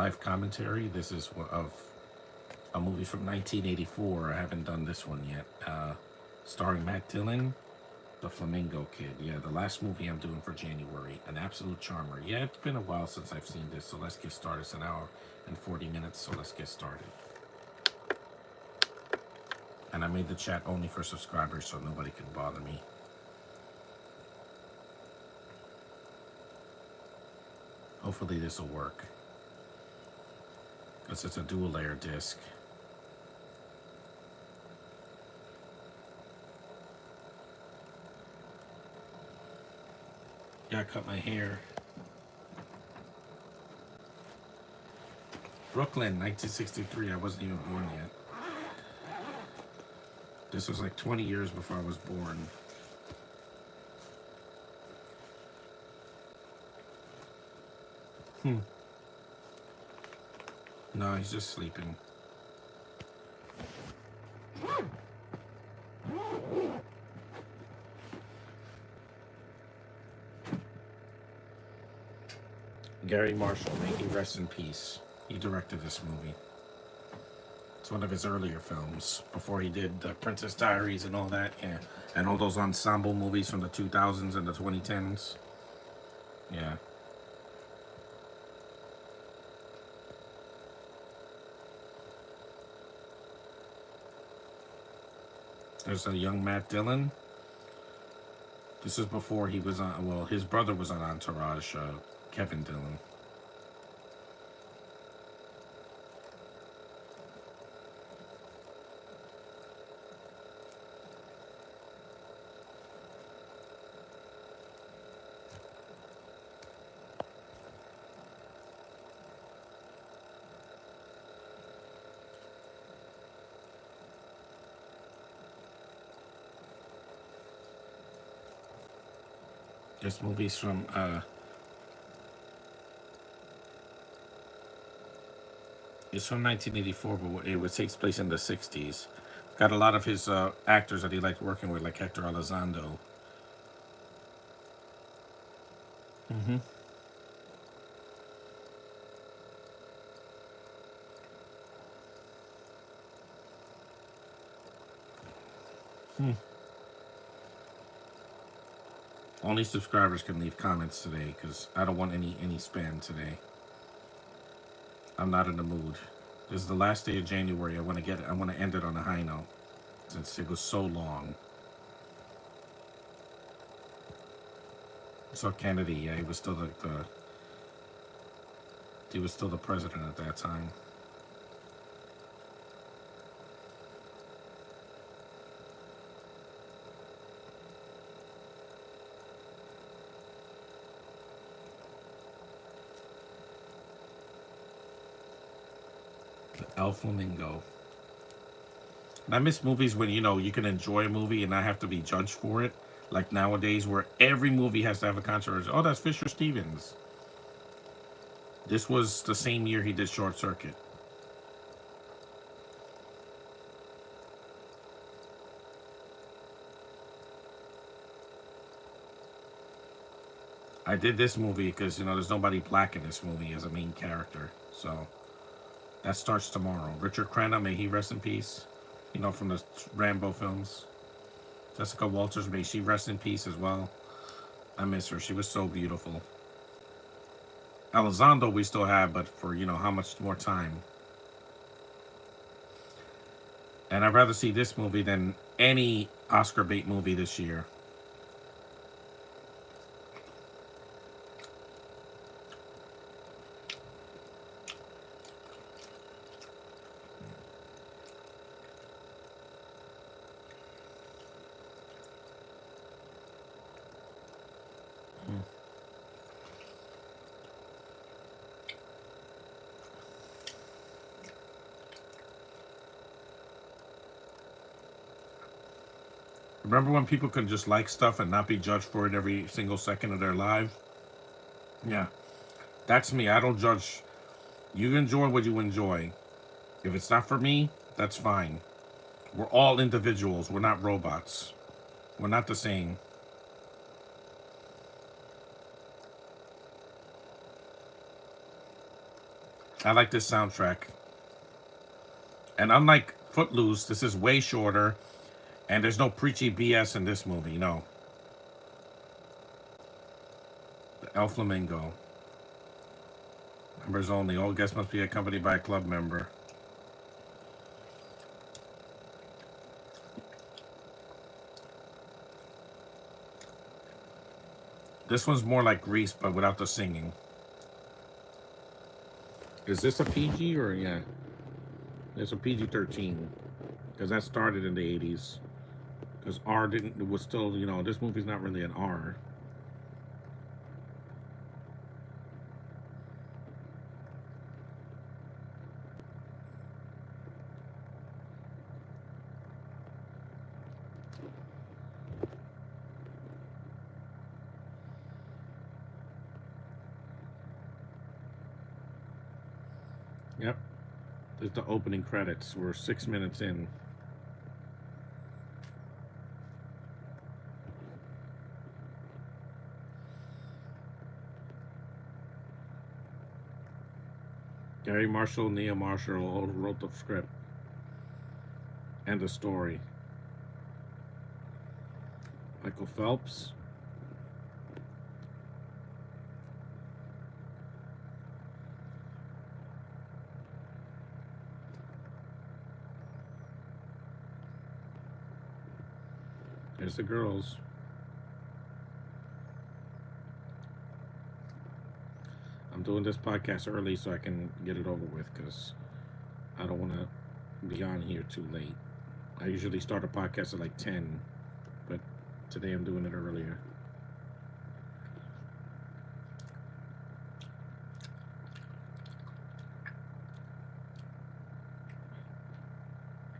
live commentary. This is of a movie from 1984. I haven't done this one yet. Starring Matt Dillon, the Flamingo Kid. Yeah, the last movie I'm doing for January. An absolute charmer. Yeah, it's been a while since I've seen this, so let's get started. It's an hour and 40 minutes, so let's get started. And I made the chat only for subscribers so nobody can bother me. Hopefully this will work, because it's a dual layer disc. Yeah, I cut my hair. Brooklyn, 1963. I wasn't even born yet. This was like 20 years before I was born. No, he's just sleeping. Gary Marshall, may he rest in peace. He directed this movie. It's one of his earlier films, before he did the Princess Diaries and all that, yeah. And all those ensemble movies from the 2000s and the 2010s. Yeah. There's a young Matt Dillon. This is before he was on, well, his brother was on Entourage, Kevin Dillon. This movie's from, it's from 1984, but it takes place in the 60s. Got a lot of his actors that he liked working with, like Hector Elizondo. Mm-hmm. Only subscribers can leave comments today, because I don't want any spam today. I'm not in the mood. This is the last day of January. I want to end it on a high note, since it was so long. So Kennedy, yeah, he was still the president at that time. El Flamingo. And I miss movies when, you can enjoy a movie and not have to be judged for it. Like nowadays, where every movie has to have a controversy. Oh, that's Fisher Stevens. This was the same year he did Short Circuit. I did this movie because, there's nobody black in this movie as a main character. So that starts tomorrow. Richard Crenna, may he rest in peace. From the Rambo films. Jessica Walters, may she rest in peace as well. I miss her. She was so beautiful. Elizondo we still have, but for, how much more time. And I'd rather see this movie than any Oscar bait movie this year. Remember when people could just like stuff and not be judged for it every single second of their life? Yeah. That's me. I don't judge. You enjoy what you enjoy. If it's not for me, that's fine. We're all individuals. We're not robots. We're not the same. I like this soundtrack. And unlike Footloose, this is way shorter, and there's no preachy BS in this movie. No, El Flamingo. Members only. All guests must be accompanied by a club member. This one's more like Grease, but without the singing. Is this a PG or yeah? It's a PG-13 because that started in the 80s. Because R didn't it was still this movie's not really an R. Yep. There's the opening credits. We're 6 minutes in. Gary Marshall, Neil Marshall all wrote the script and the story. Michael Phelps. There's the girls. I'm doing this podcast early so I can get it over with because I don't want to be on here too late. I usually start a podcast at like 10, but today I'm doing it earlier.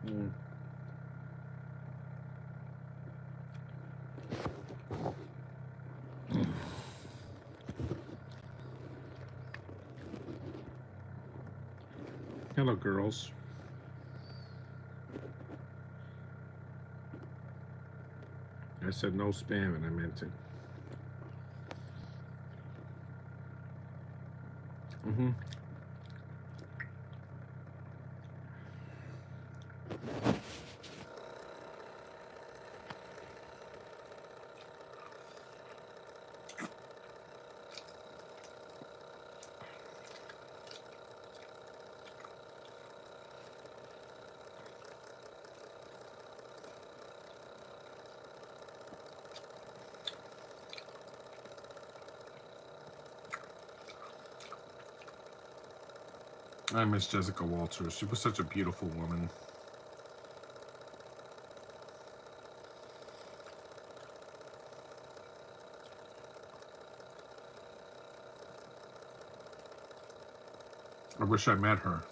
Mm. Hello, girls. I said no spam and I meant it. Mm-hmm. I miss Jessica Walters. She was such a beautiful woman. I wish I met her.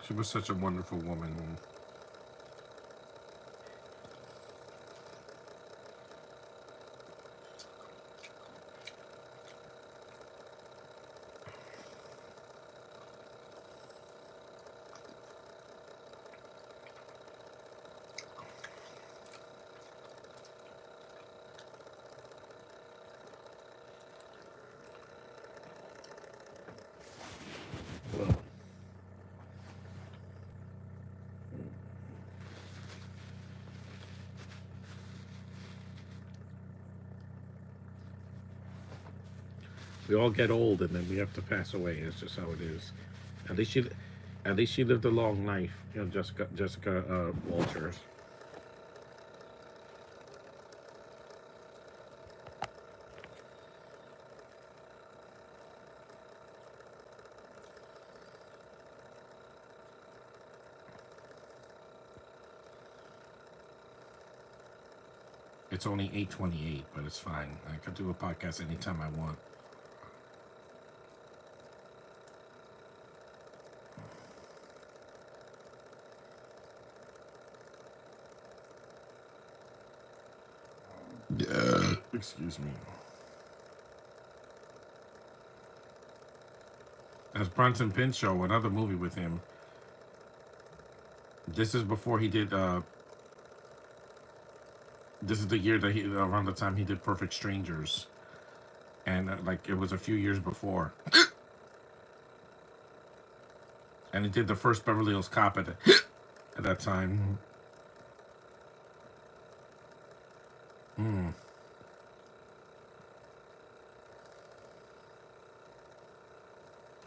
She was such a wonderful woman. Well, we all get old and then we have to pass away. It's just how it is. At least she lived a long life. Jessica Walters. It's only 8:28, but it's fine. I could do a podcast anytime I want. Excuse me. That's Bronson Pinchot, another movie with him. This is before he did. This is the year that he around the time he did Perfect Strangers, and like it was a few years before, and he did the first Beverly Hills Cop at that time. Mm.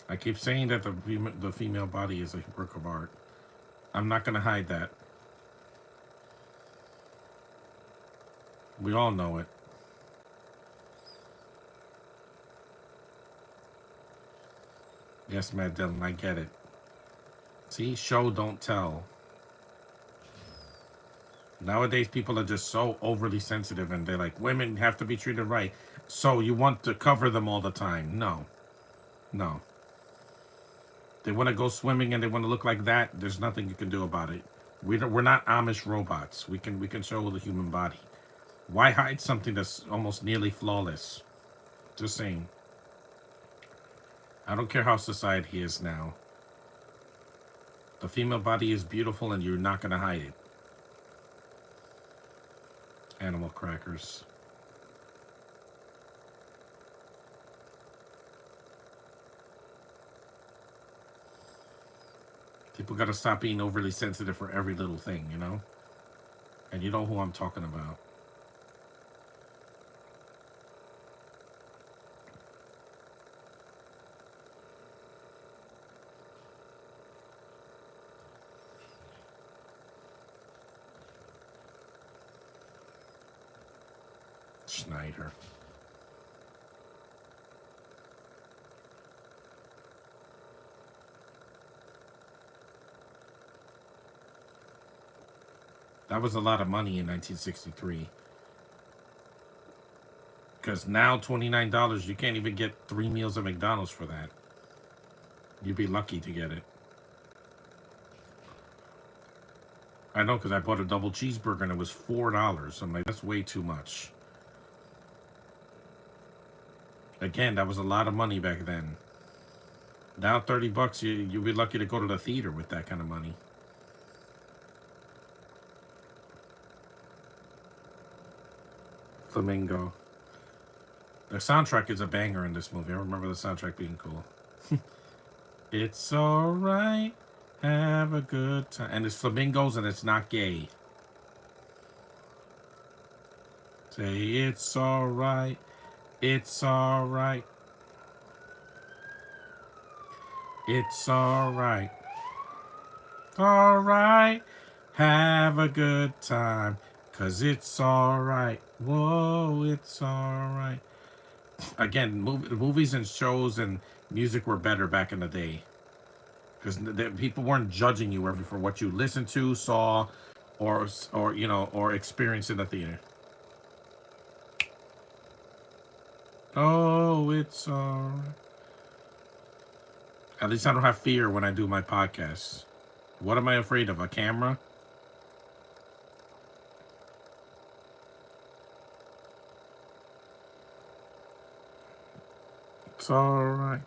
I keep saying that the female body is a work of art. I'm not gonna hide that. We all know it. Yes, Matt Dillon, I get it. See, show don't tell. Nowadays, people are just so overly sensitive, and they're like, women have to be treated right. So you want to cover them all the time? No, no. They want to go swimming and they want to look like that. There's nothing you can do about it. We're not Amish robots. We can show the human body. Why hide something that's almost nearly flawless? Just saying. I don't care how society is now. The female body is beautiful, and you're not gonna hide it. Animal crackers. People gotta stop being overly sensitive for every little thing, you know? And you know who I'm talking about. Schneider. That was a lot of money in 1963. Because now $29, you can't even get 3 meals at McDonald's for that. You'd be lucky to get it. I know, because I bought a double cheeseburger and it was $4. I'm like, that's way too much. Again, that was a lot of money back then. Now $30, you'd be lucky to go to the theater with that kind of money. Flamingo. The soundtrack is a banger in this movie. I remember the soundtrack being cool. It's alright. Have a good time. And it's flamingos and it's not gay. Say it's alright. It's alright. It's alright. Alright. Have a good time. 'Cause it's alright. Whoa, it's alright. Again, movies and shows and music were better back in the day. Because people weren't judging you for what you listened to, saw, or experienced in the theater. Oh, it's alright. At least I don't have fear when I do my podcasts. What am I afraid of? A camera? It's alright.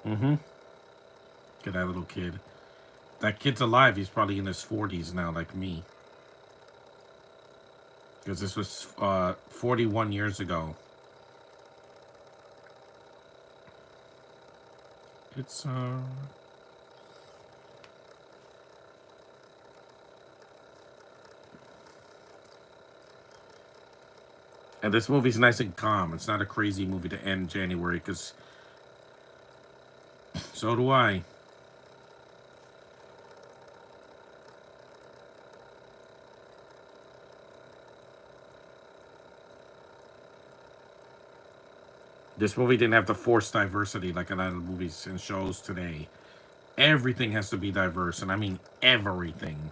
Mm-hmm. Get that little kid. That kid's alive. He's probably in his 40s now, like me. Because this was 41 years ago. It's And this movie's nice and calm. It's not a crazy movie to end January, because so do I. This movie didn't have to force diversity like a lot of movies and shows today. Everything has to be diverse, and I mean everything.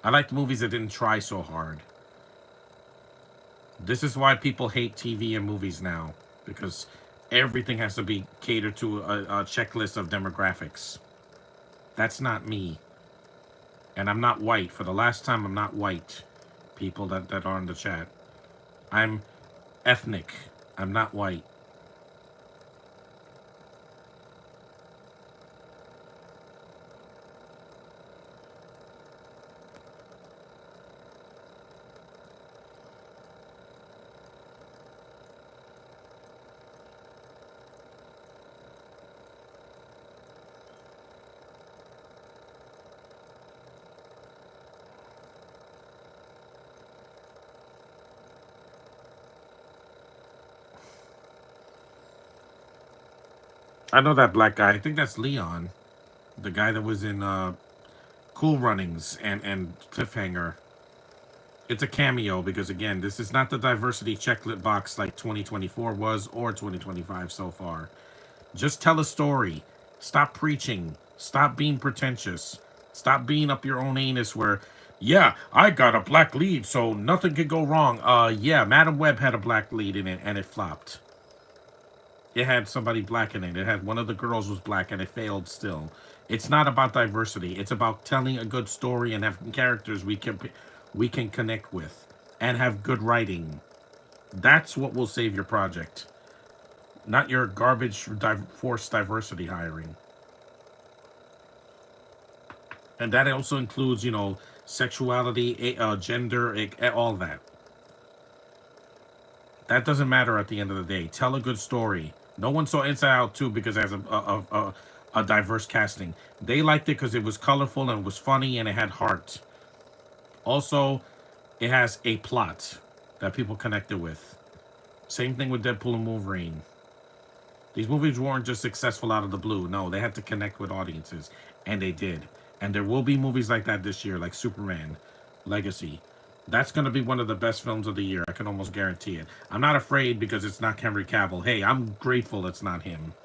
I like movies that didn't try so hard. This is why people hate TV and movies now, because everything has to be catered to a checklist of demographics. That's not me. And I'm not white. For the last time, I'm not white. People that are in the chat. I'm ethnic. I'm not white. I know that black guy. I think that's Leon, the guy that was in Cool Runnings and Cliffhanger. It's a cameo because again, this is not the diversity checklist box like 2024 was or 2025 so far. Just tell a story. Stop preaching. Stop being pretentious. Stop being up your own anus where, yeah, I got a black lead, so nothing could go wrong. Yeah, Madam Web had a black lead in it and it flopped. It had somebody black in it. It had one of the girls was black and it failed still. It's not about diversity. It's about telling a good story and having characters we can connect with and have good writing. That's what will save your project, not your garbage forced diversity hiring. And that also includes, sexuality, gender, all that. That doesn't matter at the end of the day. Tell a good story. No one saw Inside Out 2 because it has a diverse casting. They liked it because it was colorful and it was funny and it had heart. Also, it has a plot that people connected with. Same thing with Deadpool and Wolverine. These movies weren't just successful out of the blue. No, they had to connect with audiences. And they did. And there will be movies like that this year, like Superman, Legacy. That's going to be one of the best films of the year. I can almost guarantee it. I'm not afraid because it's not Henry Cavill. Hey, I'm grateful it's not him.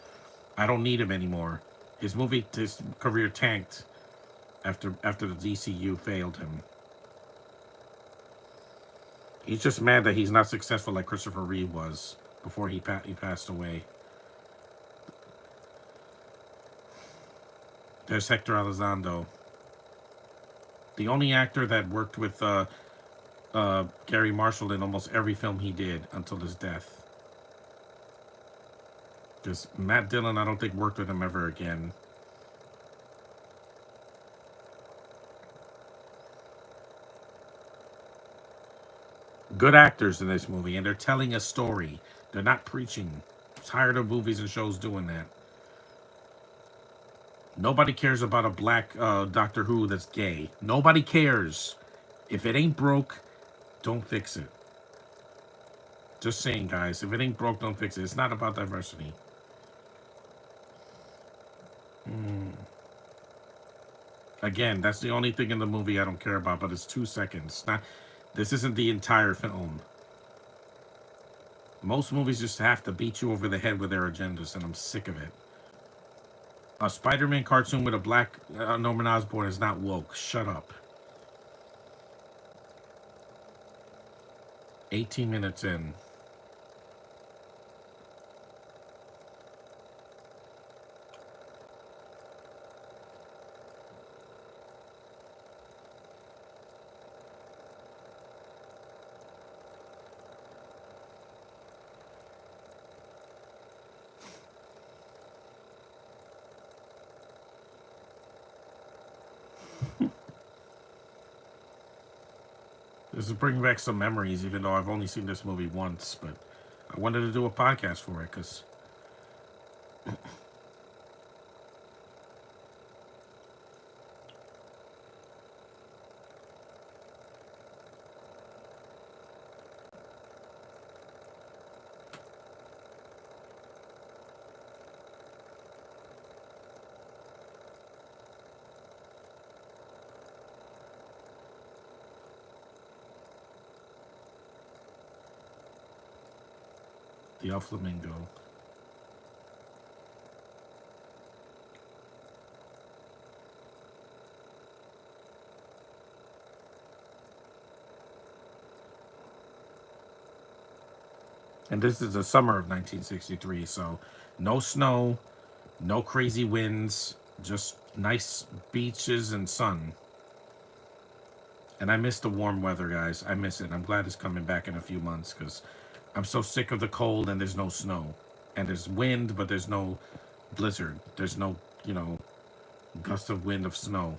I don't need him anymore. His career tanked after the DCU failed him. He's just mad that he's not successful like Christopher Reeve was before he passed away. There's Hector Elizondo, the only actor that worked with Gary Marshall in almost every film he did until his death. Because Matt Dillon, I don't think worked with him ever again. Good actors in this movie, and they're telling a story. They're not preaching. I'm tired of movies and shows doing that. Nobody cares about a black Doctor Who that's gay. Nobody cares. If it ain't broke, don't fix it. Just saying, guys. If it ain't broke, don't fix it. It's not about diversity. Again, that's the only thing in the movie I don't care about, but it's 2 seconds. This isn't the entire film. Most movies just have to beat you over the head with their agendas, and I'm sick of it. A Spider-Man cartoon with a black Norman Osborn is not woke. Shut up. 18 minutes in. This is bringing back some memories, even though I've only seen this movie once. But I wanted to do a podcast for it because the Flamingo. And this is the summer of 1963, so no snow, no crazy winds, just nice beaches and sun. And I miss the warm weather, guys. I miss it. I'm glad it's coming back in a few months because I'm so sick of the cold and there's no snow. And there's wind, but there's no blizzard. There's no, gust of wind of snow.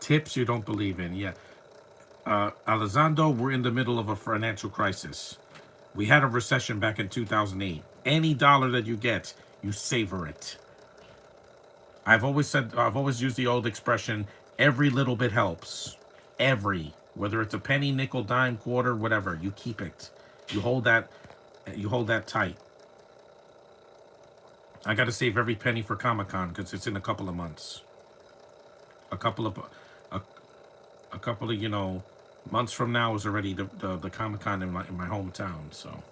Tips you don't believe in. Yeah. Elizondo, we're in the middle of a financial crisis. We had a recession back in 2008. Any dollar that you get, you savor it. I've always used the old expression, every little bit helps. Every. Whether it's a penny, nickel, dime, quarter, whatever, you keep it. You hold that. You hold that tight. I got to save every penny for Comic-Con because it's in a couple of months. A couple of, a, a couple of months from now is already the Comic-Con in my hometown. So.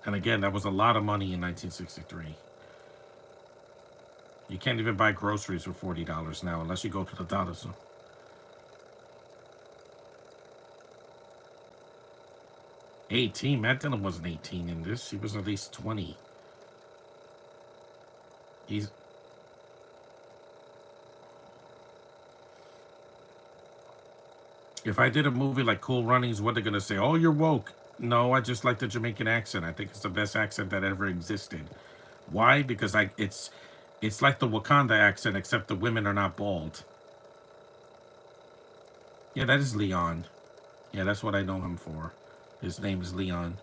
And again, that was a lot of money in 1963. You can't even buy groceries for $40 now unless you go to the dollar store. 18? Matt Dillon wasn't 18 in this. He was at least 20. He's... If I did a movie like Cool Runnings, what are they going to say? Oh, you're woke. No, I just like the Jamaican accent. I think it's the best accent that ever existed. Why? Because it's like the Wakanda accent, except the women are not bald. Yeah, that is Leon. Yeah, that's what I know him for. His name is Leon.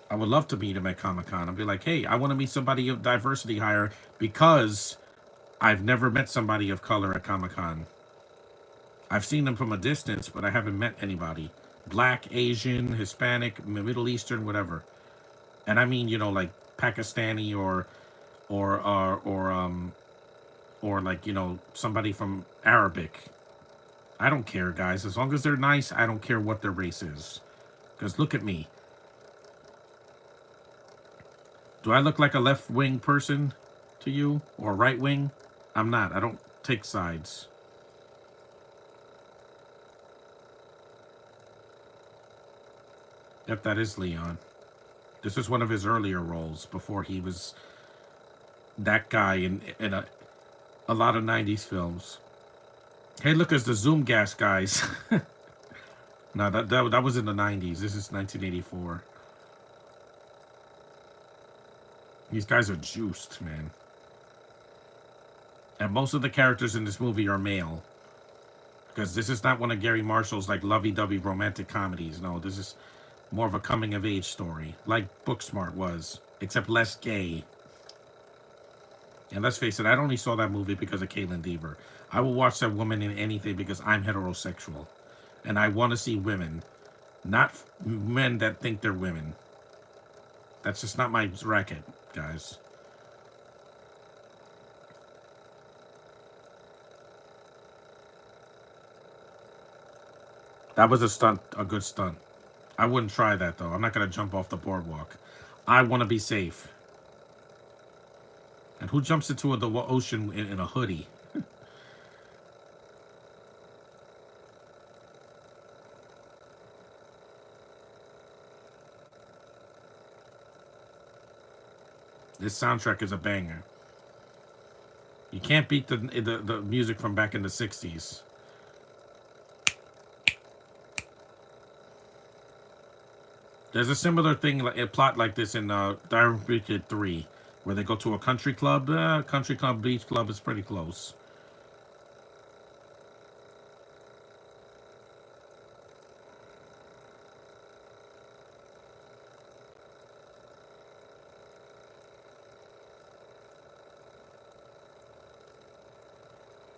I would love to meet him at Comic-Con. I'd be like, hey, I want to meet somebody of diversity higher because I've never met somebody of color at Comic-Con. I've seen them from a distance, but I haven't met anybody. Black, Asian, Hispanic, Middle Eastern, whatever. And I mean, like Pakistani or like, somebody from Arabic. I don't care, guys. As long as they're nice, I don't care what their race is. Because look at me. Do I look like a left-wing person to you? Or right-wing? I'm not. I don't take sides. Yep, that is Leon. This is one of his earlier roles before he was that guy in a lot of 90s films. Hey, look, it's the Zoom Gas guys. No, that was in the 90s. This is 1984. These guys are juiced, man. And most of the characters in this movie are male. Because this is not one of Gary Marshall's like lovey-dovey romantic comedies. No, this is more of a coming-of-age story. Like Booksmart was. Except less gay. And let's face it, I only saw that movie because of Caitlin Dever. I will watch that woman in anything because I'm heterosexual. And I want to see women. Not men that think they're women. That's just not my racket, guys. That was a good stunt. I wouldn't try that, though. I'm not going to jump off the boardwalk. I want to be safe. And who jumps into the ocean in a hoodie? This soundtrack is a banger. You can't beat the music from back in the 60s. There's a similar thing, a plot like this in Dire Wicked 3, where they go to a country club. Country club, beach club is pretty close.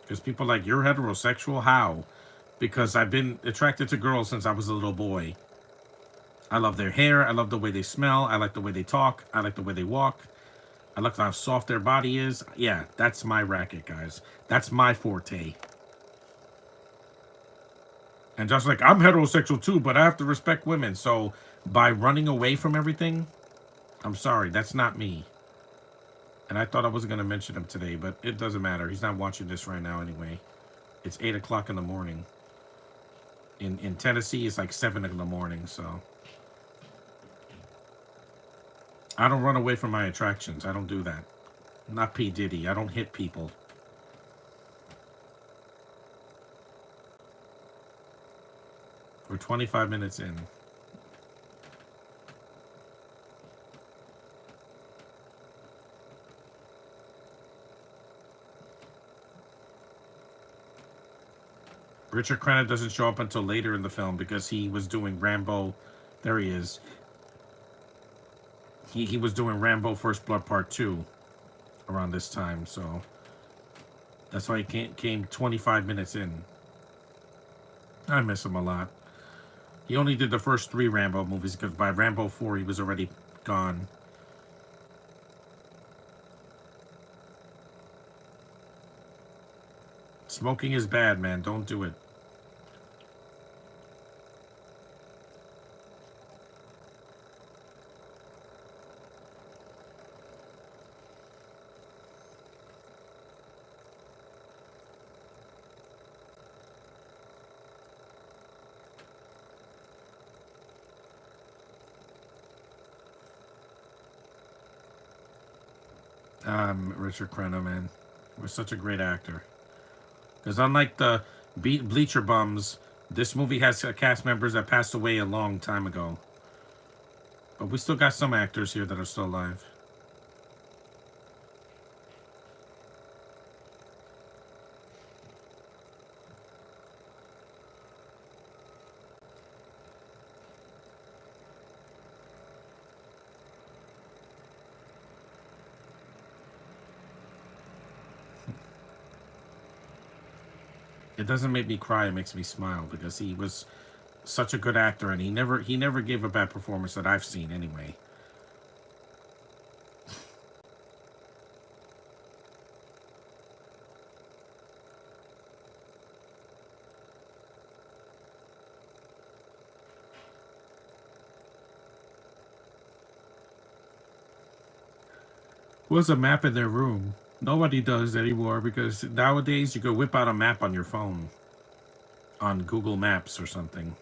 Because people are like, you're heterosexual? How? Because I've been attracted to girls since I was a little boy. I love their hair. I love the way they smell. I like the way they talk. I like the way they walk. I like how soft their body is. Yeah, that's my racket, guys. That's my forte. And just like, I'm heterosexual too, but I have to respect women. So by running away from everything, I'm sorry, that's not me. And I thought I wasn't going to mention him today, but it doesn't matter. He's not watching this right now anyway. It's 8 o'clock in the morning. In Tennessee, it's like 7 in the morning, so. I don't run away from my attractions. I don't do that. I'm not P. Diddy. I don't hit people. We're 25 minutes in. Richard Crenna doesn't show up until later in the film because he was doing Rambo. There he is. He was doing Rambo First Blood Part 2 around this time, so that's why he came 25 minutes in. I miss him a lot. He only did the first 3 Rambo movies because by Rambo 4 he was already gone. Smoking is bad, man. Don't do it. Richard Crenna, man, was such a great actor. Because unlike the Bleacher Bums, this movie has cast members that passed away a long time ago. But we still got some actors here that are still alive. It doesn't make me cry, it makes me smile because he was such a good actor and he never gave a bad performance that I've seen anyway. Was a map in their room. Nobody does anymore because nowadays you could whip out a map on your phone on Google Maps or something.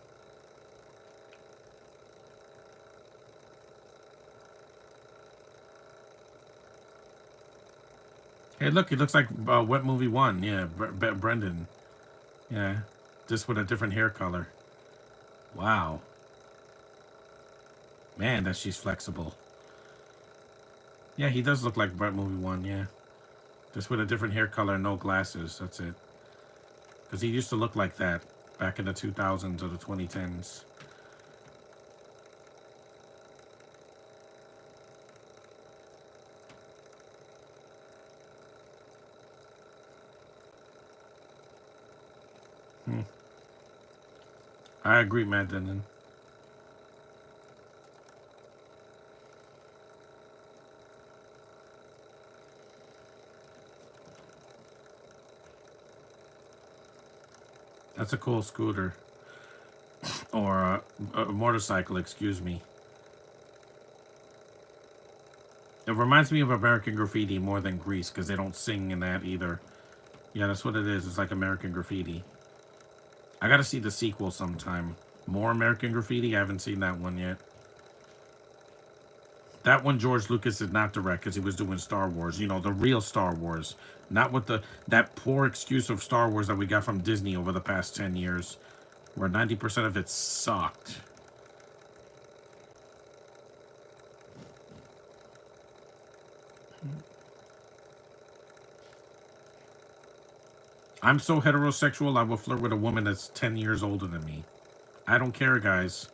Hey, look, it looks like Wet Movie 1. Yeah, Brendan. Yeah, just with a different hair color. Wow. Man, that she's flexible. Yeah, he does look like Wet Movie 1, yeah. Just with a different hair color and no glasses, that's it. Because he used to look like that back in the 2000s or the 2010s. Hmm. I agree, Matt Denton. That's a cool scooter. Or a motorcycle, excuse me. It reminds me of American Graffiti more than Grease, because they don't sing in that either. Yeah, that's what it is. It's like American Graffiti. I gotta see the sequel sometime. More American Graffiti? I haven't seen that one yet. That one George Lucas did not direct because he was doing Star Wars. You know, the real Star Wars. Not with that poor excuse of Star Wars that we got from Disney over the past 10 years. Where 90% of it sucked. I'm so heterosexual, I will flirt with a woman that's 10 years older than me. I don't care, guys.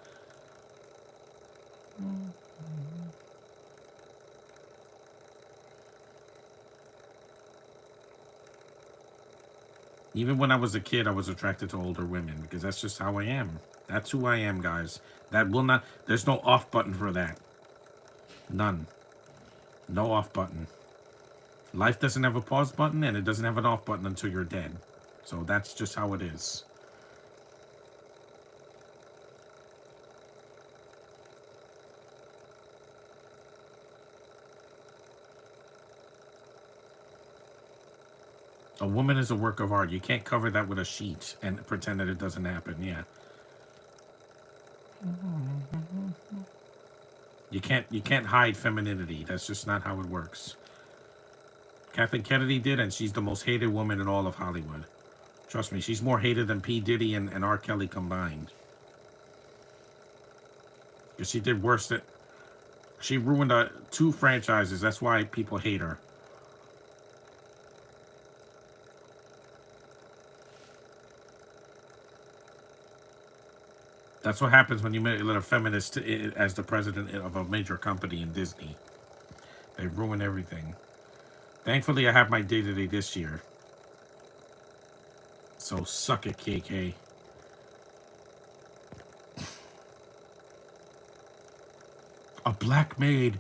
Even when I was a kid, I was attracted to older women because that's just how I am. That's who I am, guys. That will not, there's no off button for that. None. No off button. Life doesn't have a pause button and it doesn't have an off button until you're dead. So that's just how it is. A woman is a work of art. You can't cover that with a sheet and pretend that it doesn't happen. Yeah. You can't hide femininity. That's just not how it works. Kathleen Kennedy did, and she's the most hated woman in all of Hollywood. Trust me, she's more hated than P. Diddy and R. Kelly combined. Because she did worse than... She ruined 2 franchises. That's why people hate her. That's what happens when you let a feminist as the president of a major company in Disney. They ruin everything. Thankfully, I have my day-to-day this year. So suck it, KK. A black maid.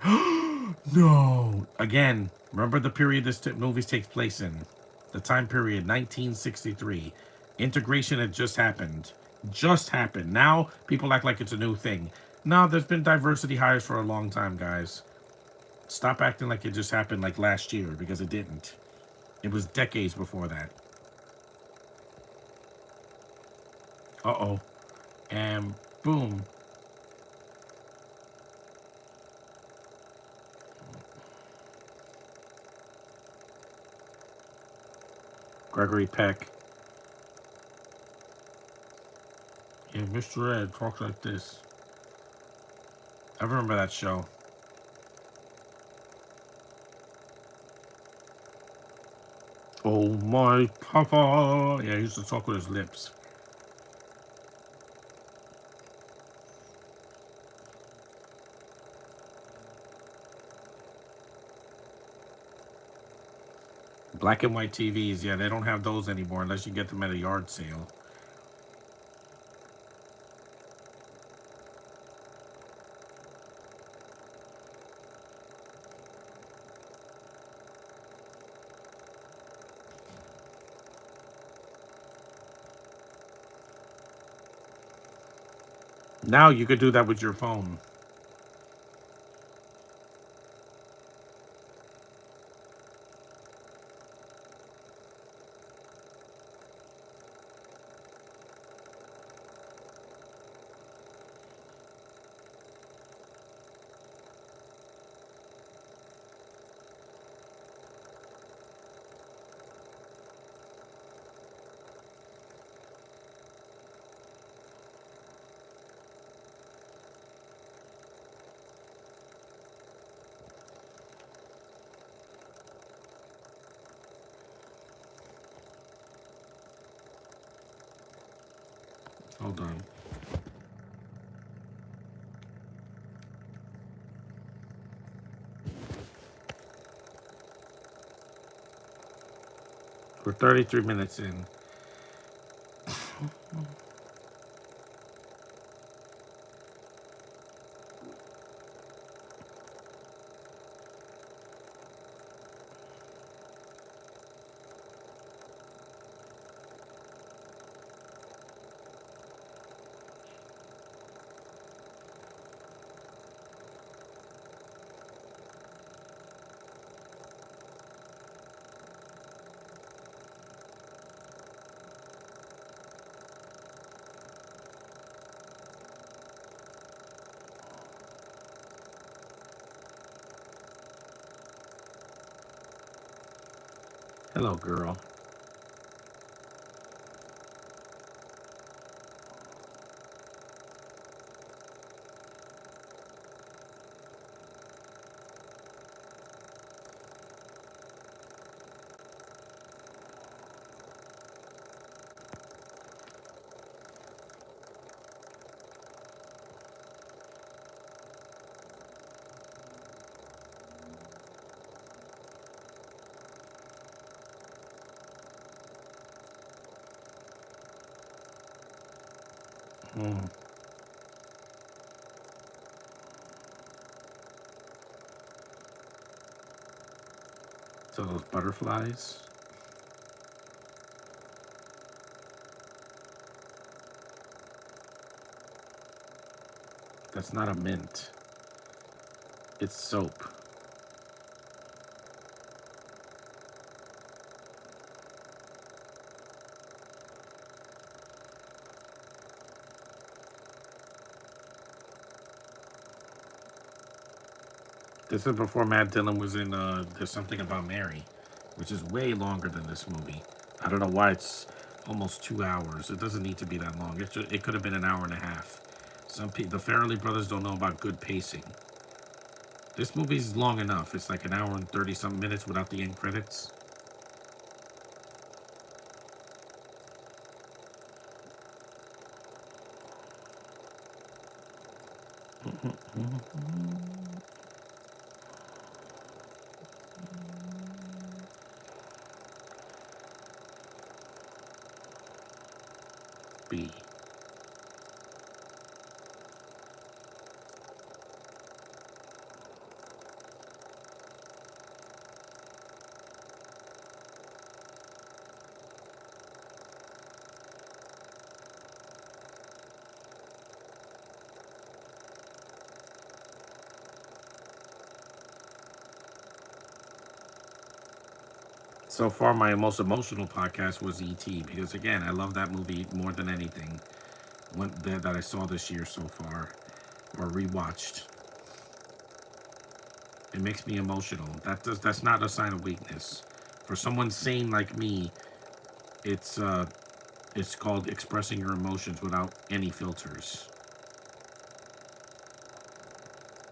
No. Again, remember the period this movie takes place in. The time period, 1963. Integration had just happened. Just happened. Now, people act like it's a new thing. No, there's been diversity hires for a long time, guys. Stop acting like it just happened like last year, because it didn't. It was decades before that. Uh-oh. And boom. Gregory Peck. Yeah, Mr. Ed talks like this. I remember that show. Oh my papa. Yeah, he used to talk with his lips. Black and white TVs, yeah, they don't have those anymore unless you get them at a yard sale. Now you could do that with your phone. Hold on. We're 33 minutes in. Hello, girl. Mm. So those butterflies. That's not a mint. It's soap. This is before Matt Dillon was in There's Something About Mary, which is way longer than this movie. I don't know why it's almost 2 hours. It doesn't need to be that long. It could have been an hour and a half. Some people, the Farrelly brothers don't know about good pacing. This movie's long enough. It's like an hour and 30 something minutes without the end credits. B. So far, my most emotional podcast was E.T. because, again, I love that movie more than anything that I saw this year so far or rewatched. It makes me emotional. That's not a sign of weakness. For someone sane like me, it's uh, it's called expressing your emotions without any filters.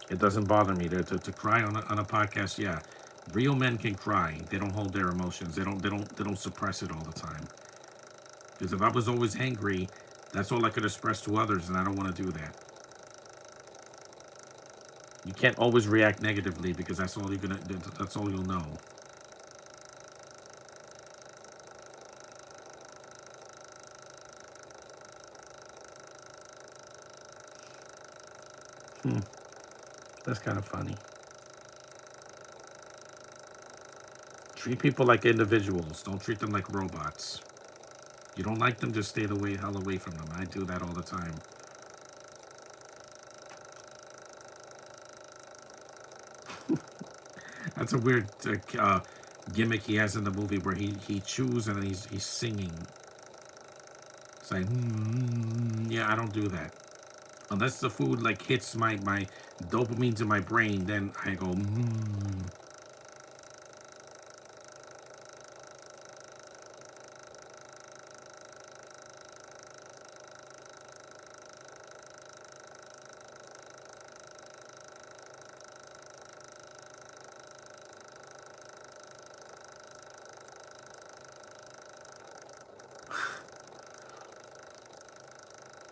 It doesn't bother me to cry on a podcast. Yeah, real men can cry. They don't hold their emotions. They don't suppress it all the time. Because if I was always angry, that's all I could express to others, and I don't want to do that. You can't always react negatively because that's all you're gonna. That's all you'll know. Hmm, that's kind of funny. Treat people like individuals. Don't treat them like robots. You don't like them, just stay the way hell away from them. I do that all the time. That's a weird gimmick he has in the movie where he chews and then he's singing. It's like, yeah, I don't do that. Unless the food like hits my dopamine to my brain, then I go,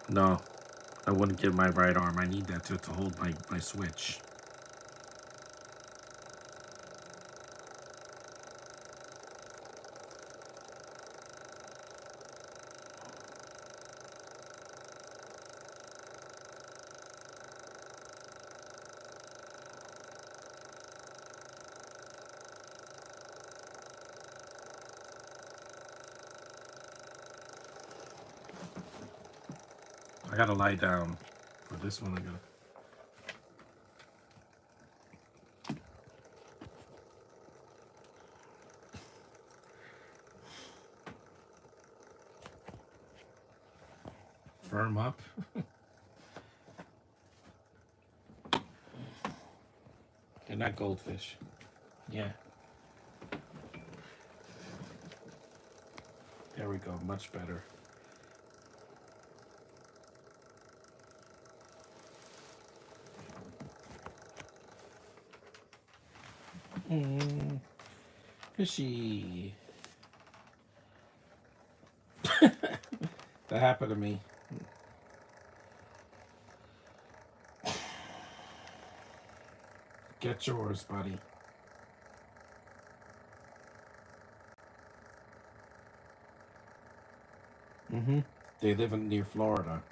no, I wouldn't give my right arm. I need that to hold my switch. I gotta lie down. For this one, I gotta firm up. They're not goldfish. Yeah, there we go. Much better. Mm, fishy. That happened to me. Get yours, buddy. Mm-hmm. They live near Florida.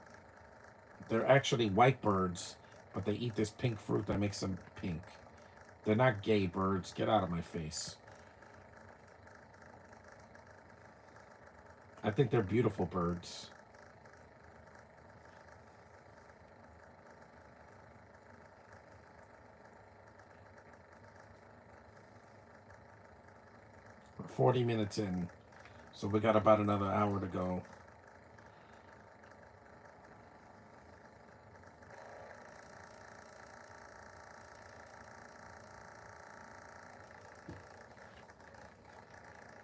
They're actually white birds, but they eat this pink fruit that makes them pink. They're not gay birds. Get out of my face. I think they're beautiful birds. We're 40 minutes in, so we got about another hour to go.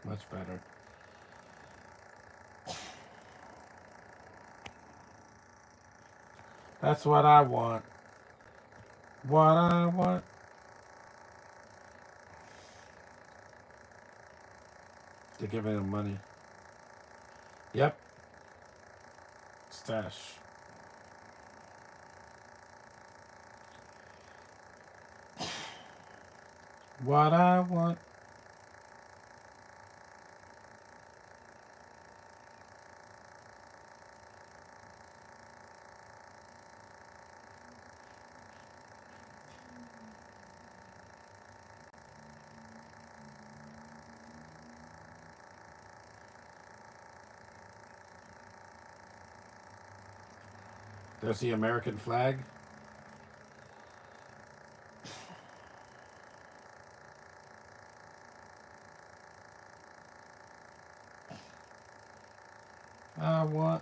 Much better. That's what I want. What I want. They're giving him money. Yep. Stash. What I want. There's the American flag. I want.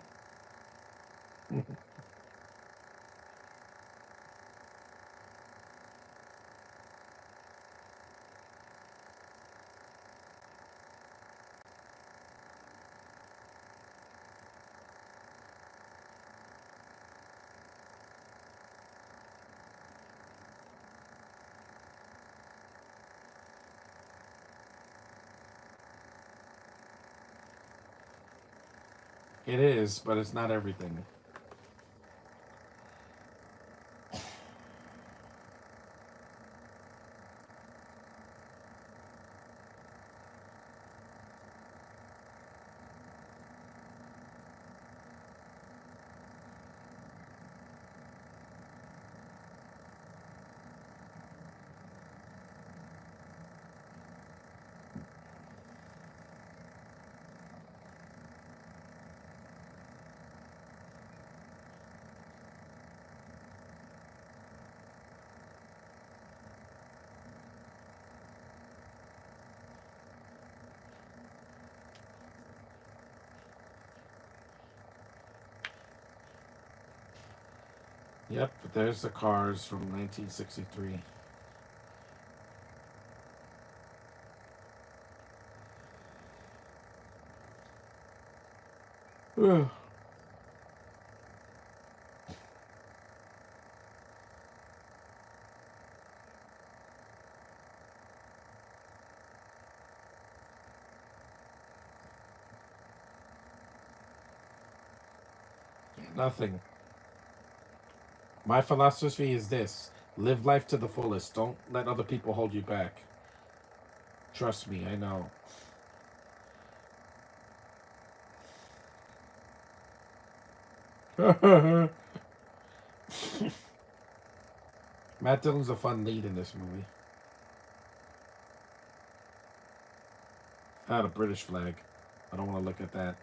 It is, but it's not everything. Yep, but there's the cars from 1963. Ugh. Nothing. My philosophy is this: live life to the fullest. Don't let other people hold you back. Trust me, I know. Matt Dillon's a fun lead in this movie. I had a British flag. I don't want to look at that.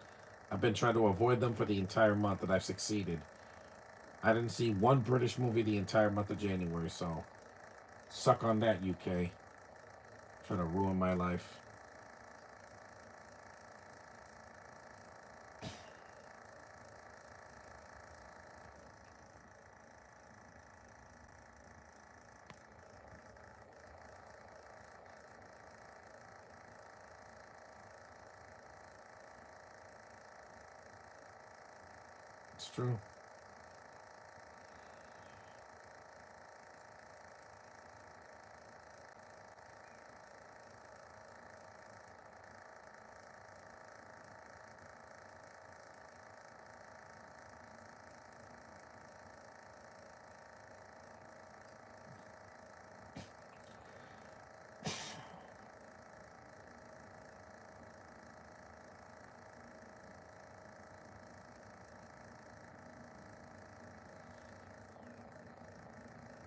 I've been trying to avoid them for the entire month, and I've succeeded. I didn't see one British movie the entire month of January, so suck on that, UK. Trying to ruin my life. It's true.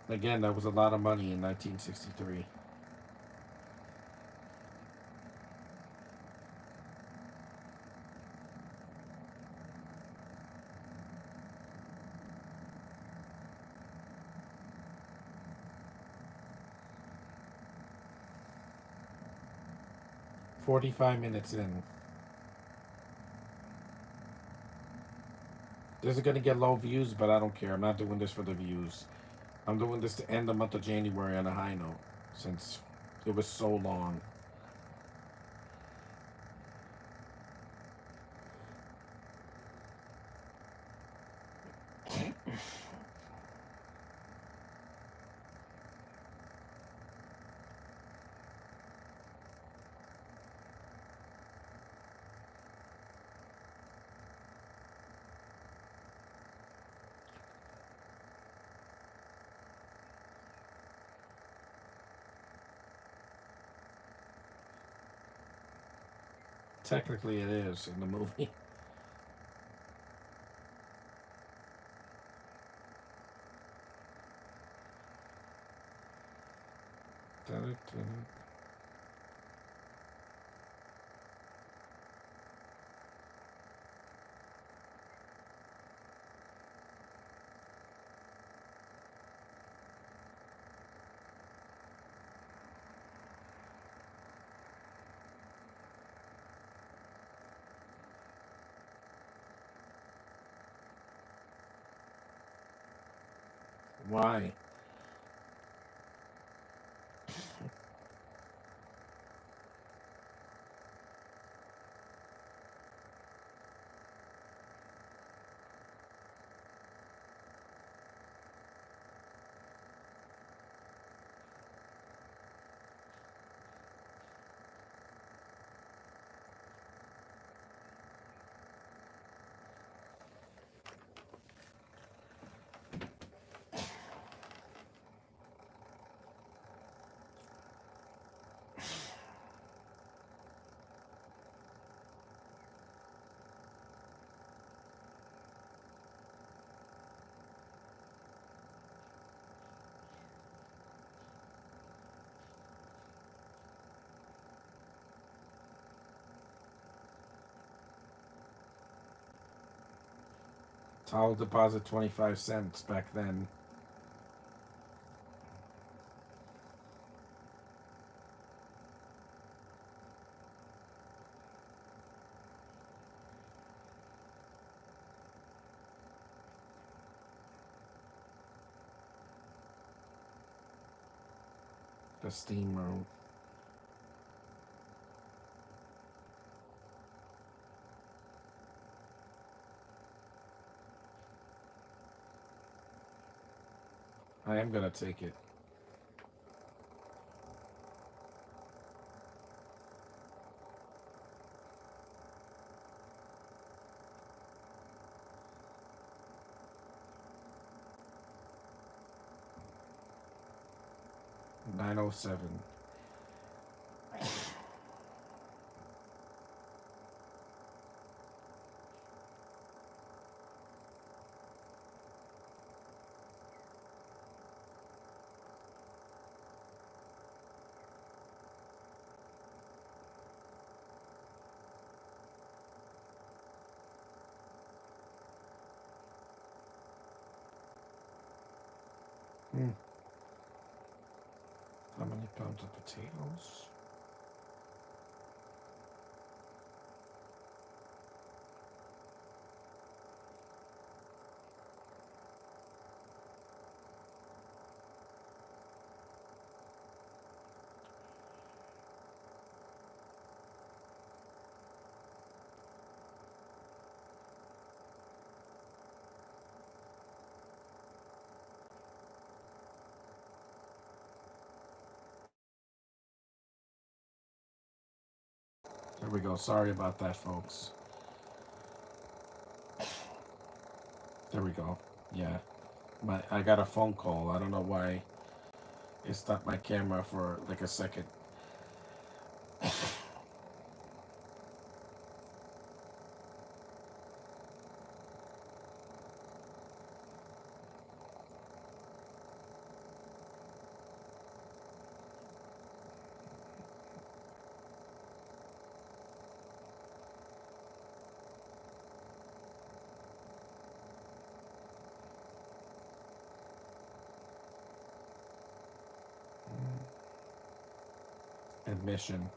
Again, that was a lot of money in 1963. 45 minutes in. This is going to get low views, but I don't care. I'm not doing this for the views. I'm doing this to end the month of January on a high note, since it was so long. Technically, it is in the movie. Why? I'll deposit 25 cents back then. The steam room. I am gonna take it. $9.07. How many pounds of potatoes? There we go. Sorry about that, folks. There we go. Yeah. I got a phone call. I don't know why it stopped my camera for like a second. Admission.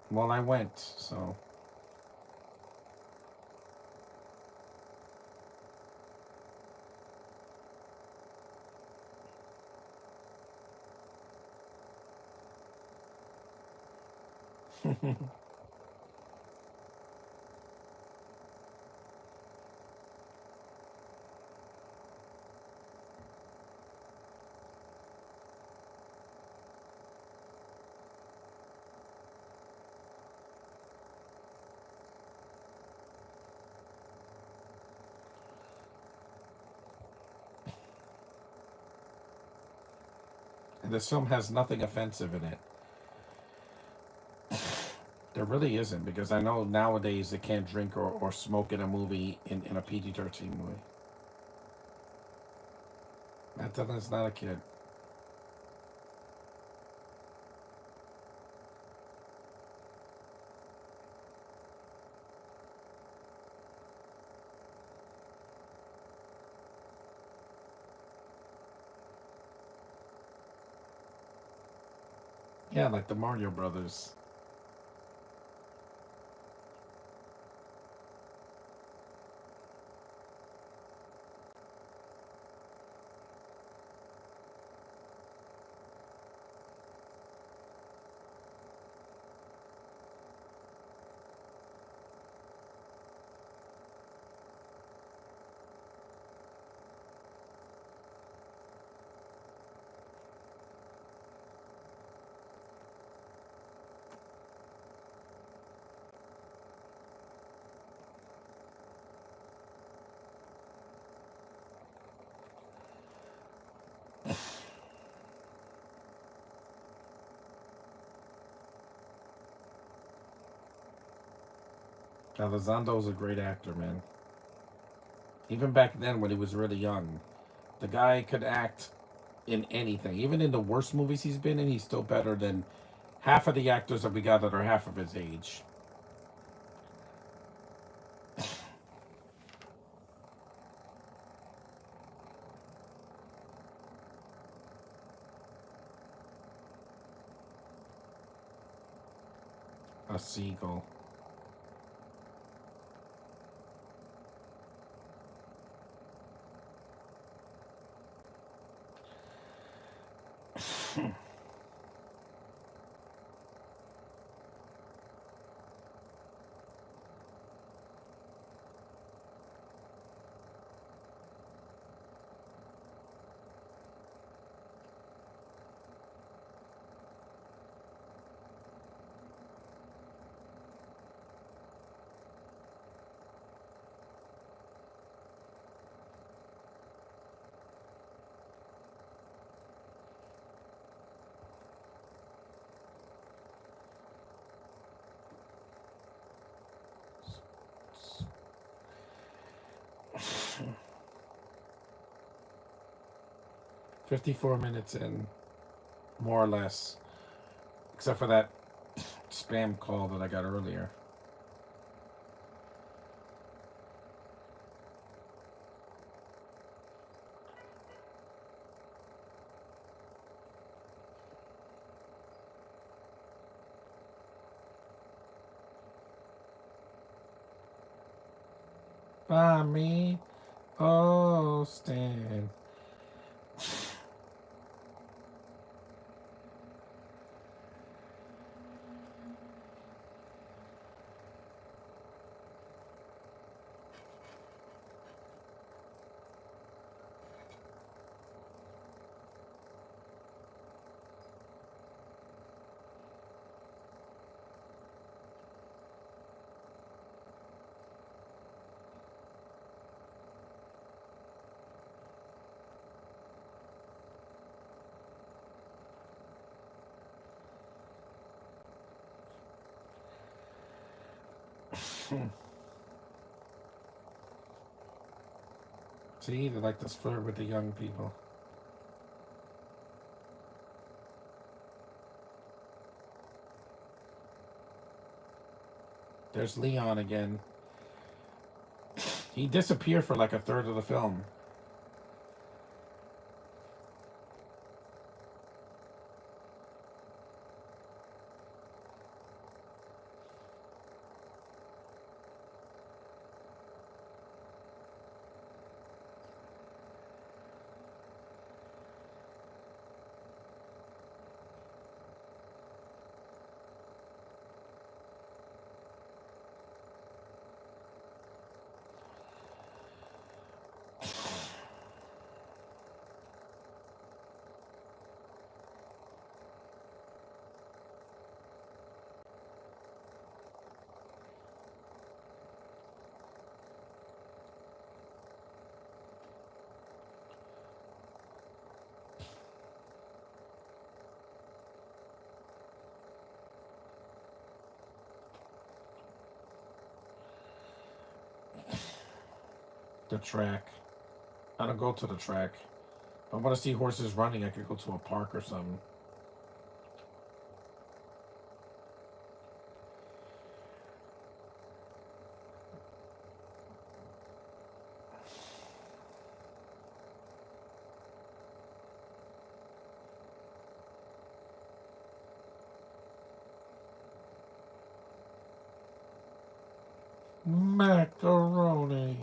Well, I went, so. And this film has nothing offensive in it. There really isn't, because I know nowadays they can't drink or smoke in a movie, in a PG-13 movie. Matt Dillon's not a kid. Yeah, like the Mario Brothers. Elizondo's a great actor, man. Even back then, when he was really young, the guy could act in anything. Even in the worst movies he's been in, he's still better than half of the actors that we got that are half of his age. A seagull. '54 minutes in, more or less, except for that spam call that I got earlier. By me, oh, Stan. See, they like to flirt with the young people. There's Leon again. He disappeared for like a third of the film. The track. I don't go to the track. If I want to see horses running, I could go to a park or something. Macaroni.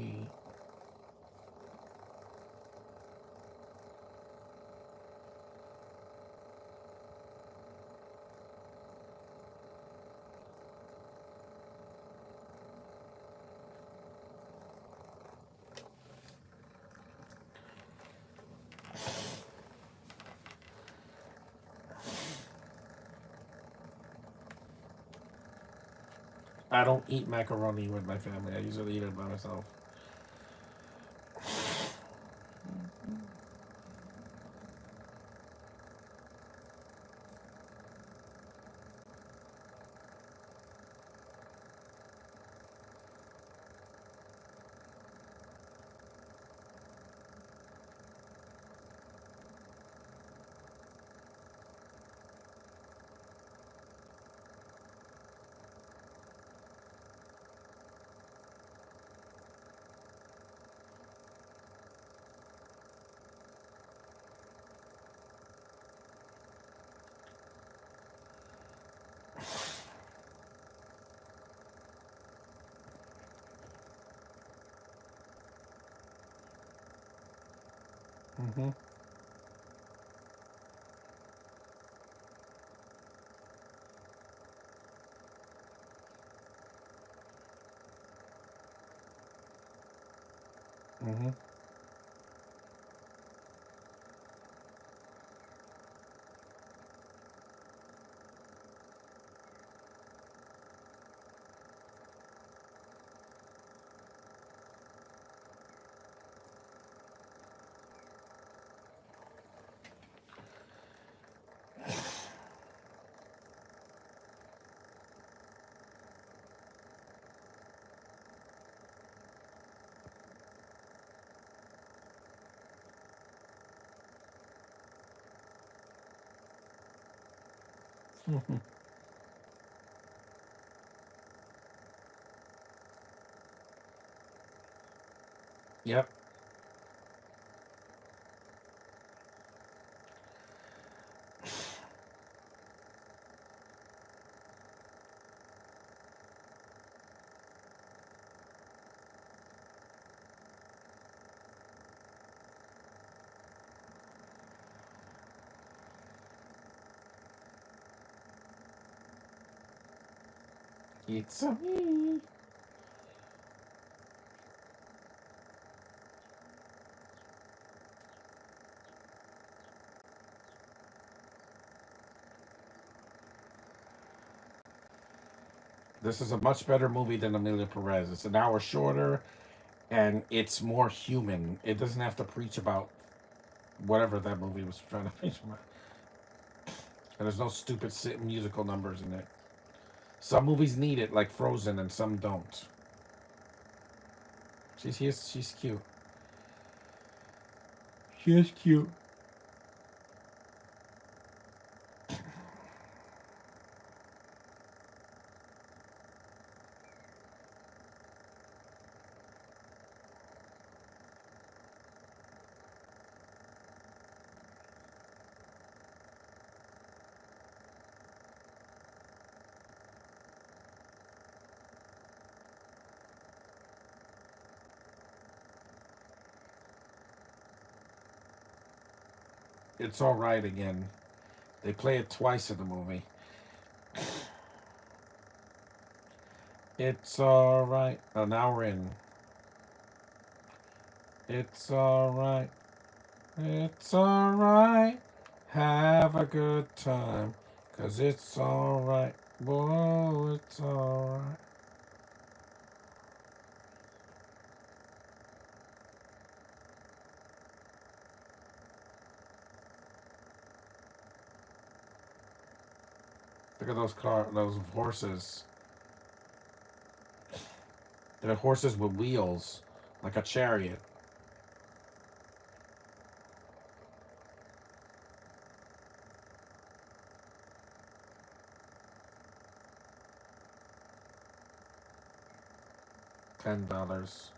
I don't eat macaroni with my family. I usually eat it by myself. Mm-hmm. Mm-hmm. Yep. It's a me. This is a much better movie than Amelia Perez. It's an hour shorter and it's more human. It doesn't have to preach about whatever that movie was trying to preach about. And there's no stupid musical numbers in it. Some movies need it, like Frozen, and some don't. She's cute. She's cute. It's all right again. They play it twice in the movie. It's all right. An hour in. It's all right. It's all right. Have a good time. 'Cause it's all right. Whoa, it's all right. Look at those horses. They're horses with wheels. like a chariot. $10.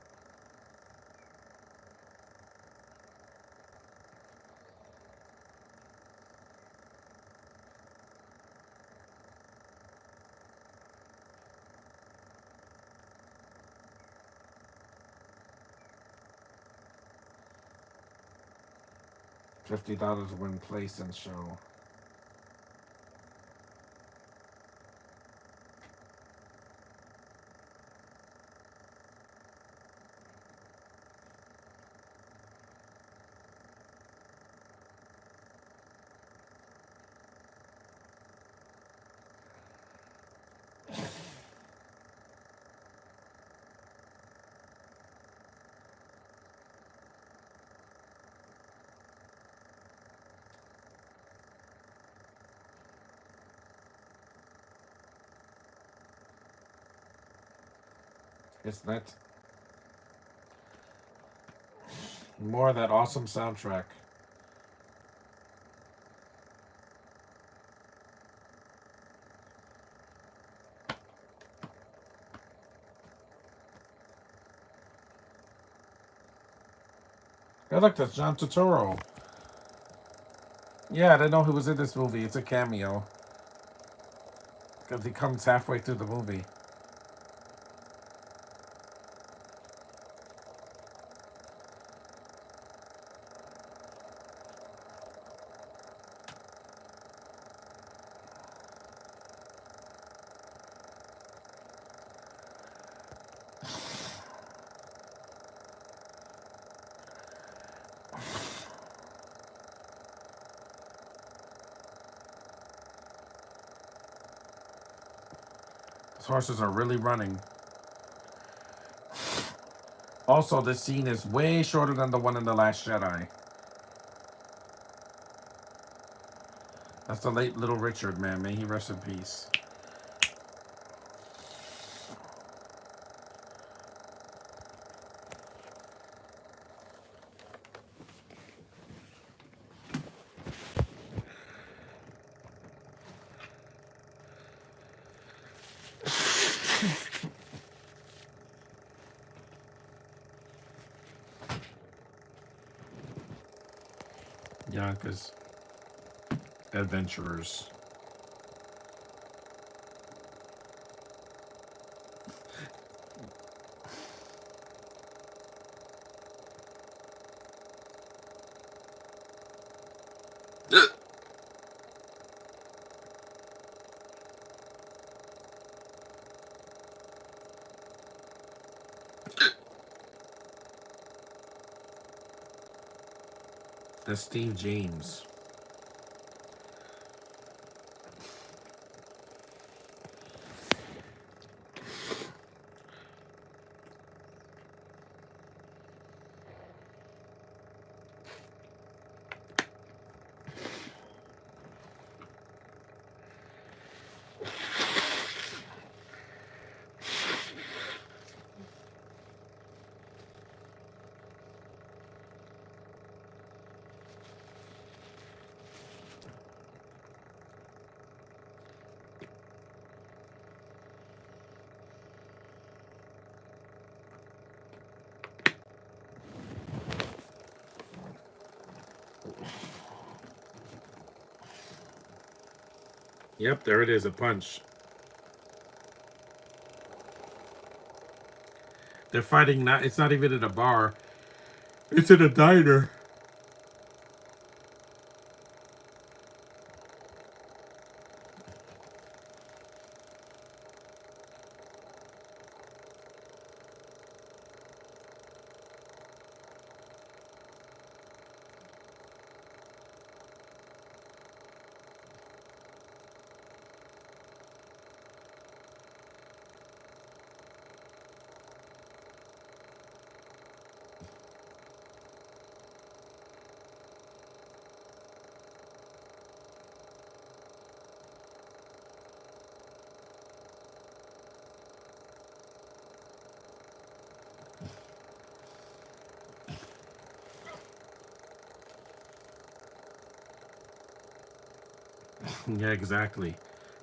$50 win place and show. Isn't that more of that awesome soundtrack? Hey, look, that's John Turturro. Yeah, I didn't know he was in this movie. It's a cameo. Because he comes halfway through the movie. Those horses are really running. Also, this scene is way shorter than the one in The Last Jedi. That's the late Little Richard, man. May he rest in peace. Yonkers. Adventurers. That's Steve James. Yep, there it is, a punch. They're fighting not it's not even at a bar. It's in a diner. Yeah, exactly.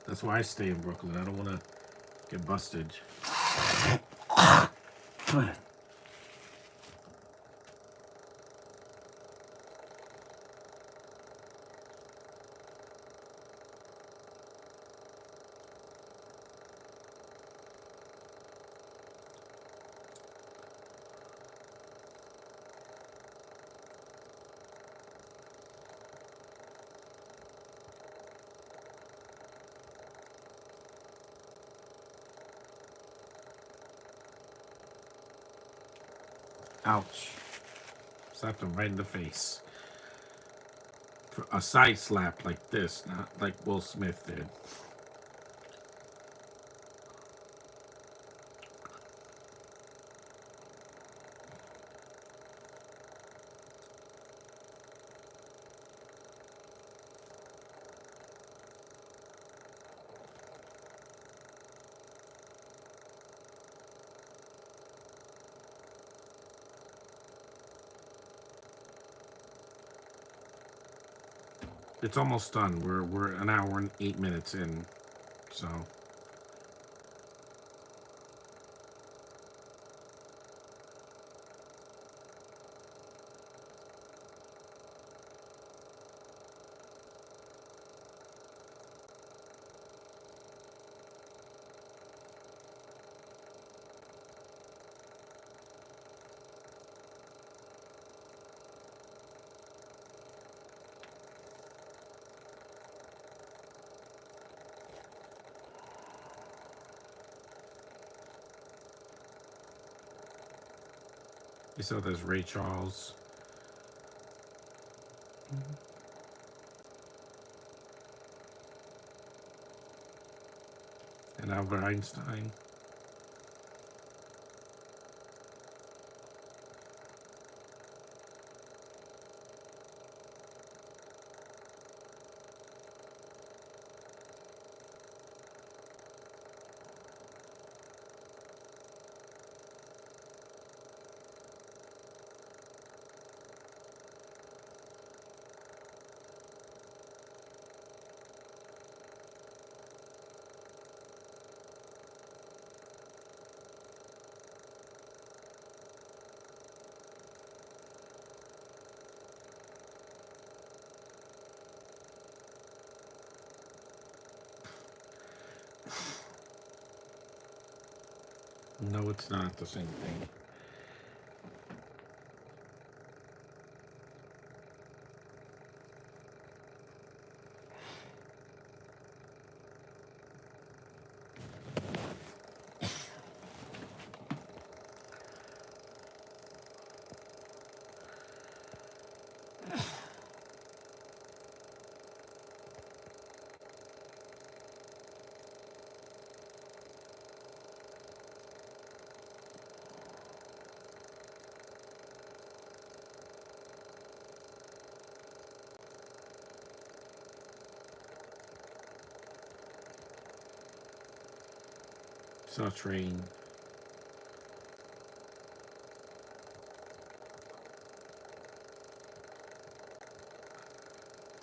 That's why I stay in Brooklyn. I don't want to get busted. Ouch. Slapped him right in the face. A side slap like this, not like Will Smith did. It's almost done. We're an hour and 8 minutes in, so you saw there's Ray Charles and Albert Einstein. No, it's not the same thing. Saw a train.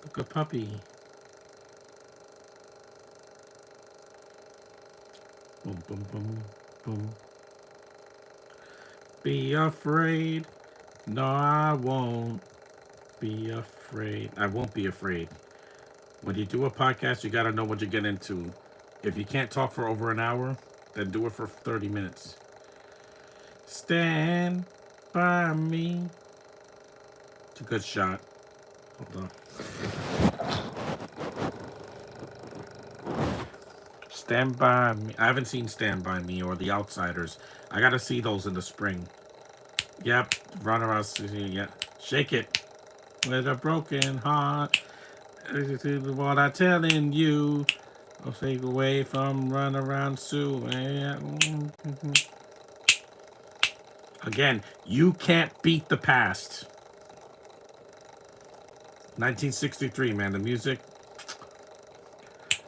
Look, a puppy. Boom, boom, boom, boom. Be afraid. No, I won't be afraid. I won't be afraid. When you do a podcast, you got to know what you're getting into. If you can't talk for over an hour, then do it for 30 minutes. Stand by me. It's a good shot. Hold on. Stand by me. I haven't seen Stand by Me or The Outsiders. I got to see those in the spring. Yep. Run around. Yeah. Shake it with a broken heart. What I'm telling you. I'll take away from Run Around Sue. Again, you can't beat the past. 1963, man. The music.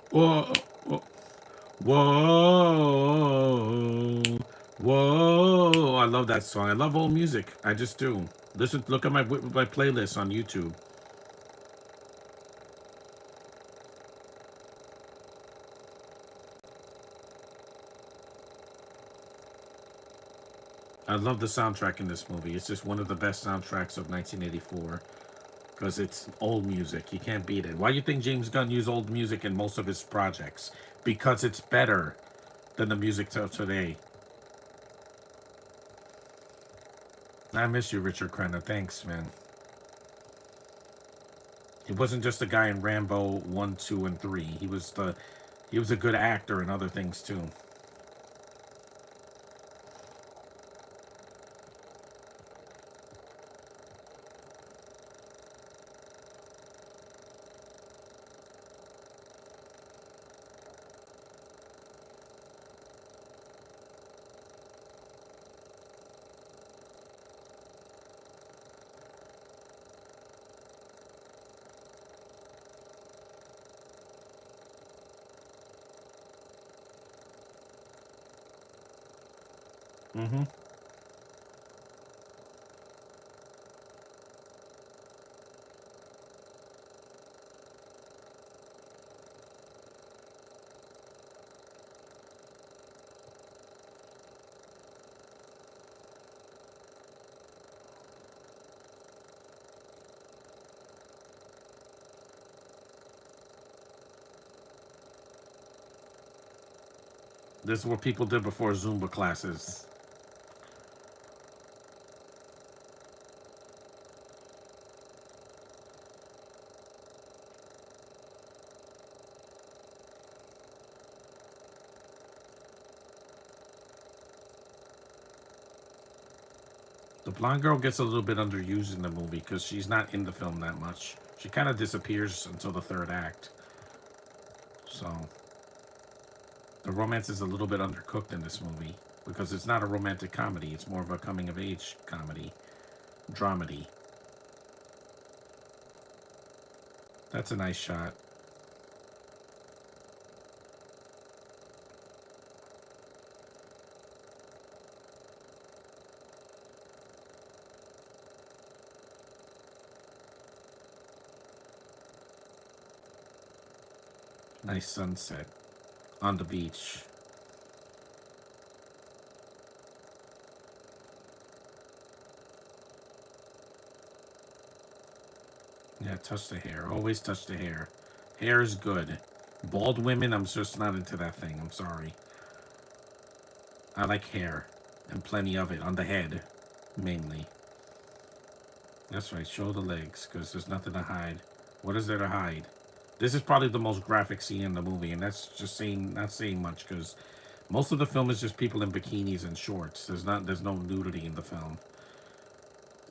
Whoa, whoa, whoa, whoa. I love that song. I love old music. I just do. Listen, look at my playlist on YouTube. I love the soundtrack in this movie. It's just one of the best soundtracks of 1984 because it's old music. You can't beat it. Why do you think James Gunn used old music in most of his projects? Because it's better than the music of today. I miss you, Richard Crenna. Thanks, man. He wasn't just a guy in Rambo 1, 2, and 3. He was a good actor in other things too. Mm-hmm. This is what people did before Zumba classes. The blonde girl gets a little bit underused in the movie because she's not in the film that much. She kind of disappears until the third act. So the romance is a little bit undercooked in this movie because it's not a romantic comedy. It's more of a coming of age comedy, dramedy. That's a nice shot. Nice sunset on the beach. Yeah, touch the hair. Always touch the hair. Hair is good. Bald women, I'm just not into that thing. I'm sorry. I like hair and plenty of it on the head, mainly. That's right. Show the legs because there's nothing to hide. What is there to hide? This is probably the most graphic scene in the movie, and that's just saying not saying much because most of the film is just people in bikinis and shorts. There's no nudity in the film.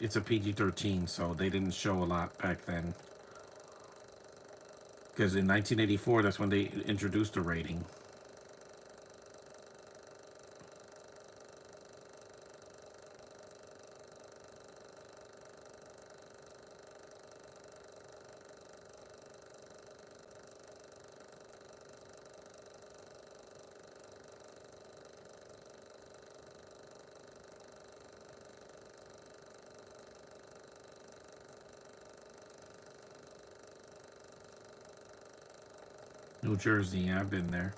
It's a PG-13, so they didn't show a lot back then. Because in 1984, that's when they introduced the rating. New Jersey, yeah, I've been there.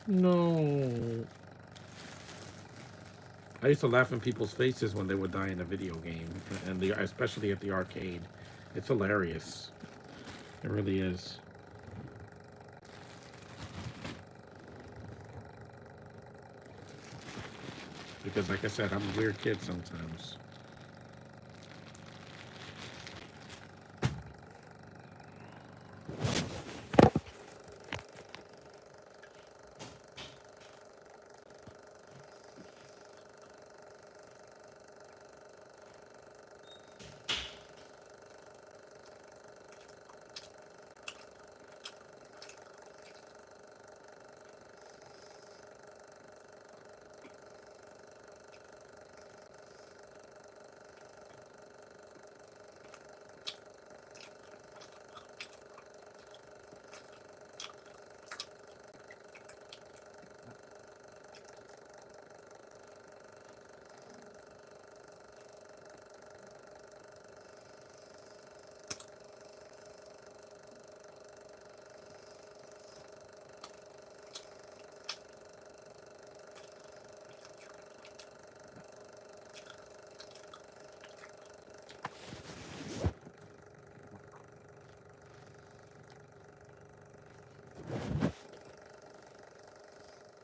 No. I used to laugh in people's faces when they would die in a video game, and especially at the arcade. It's hilarious. It really is. Because, like I said, I'm a weird kid sometimes.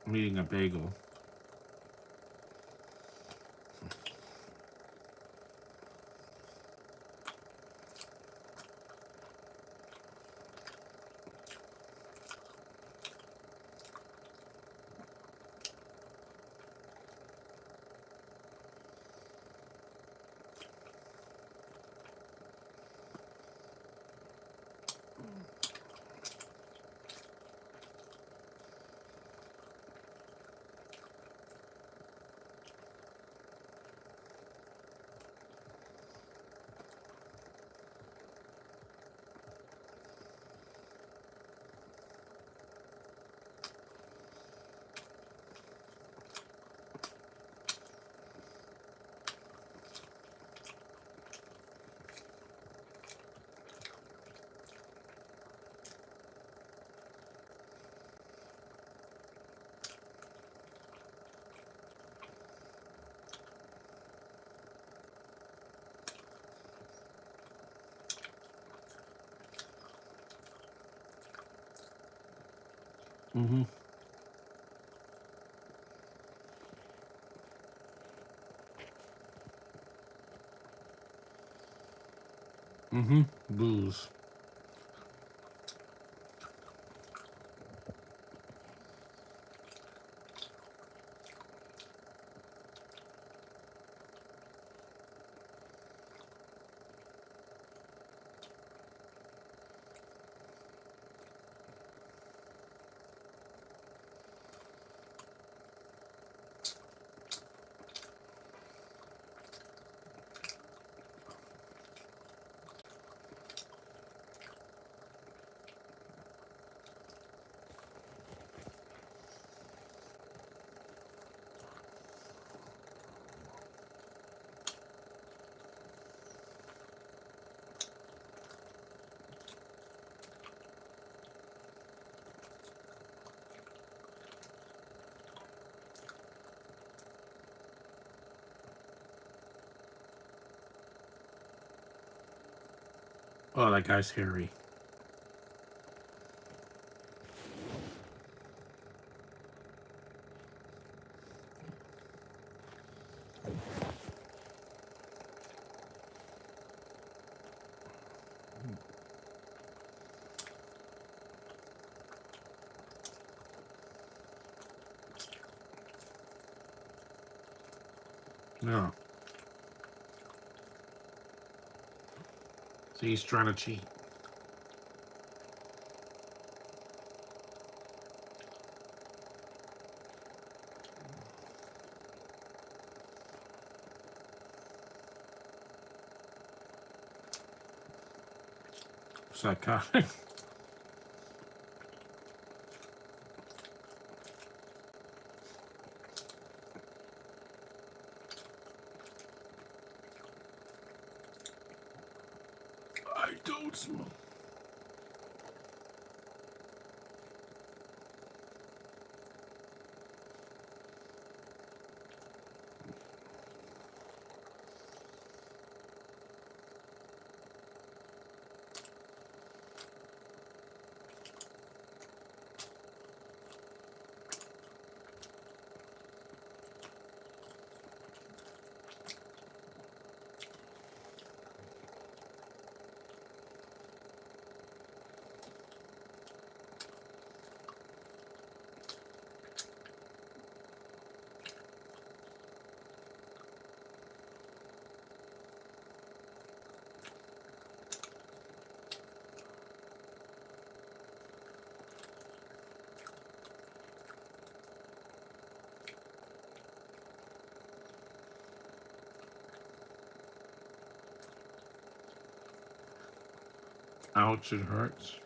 I'm eating a bagel. Mm-hmm. Mm-hmm. Booze. Oh, that guy's hairy. Yeah. So he's trying to cheat. Psychotic. I don't smoke. Ouch, it hurts.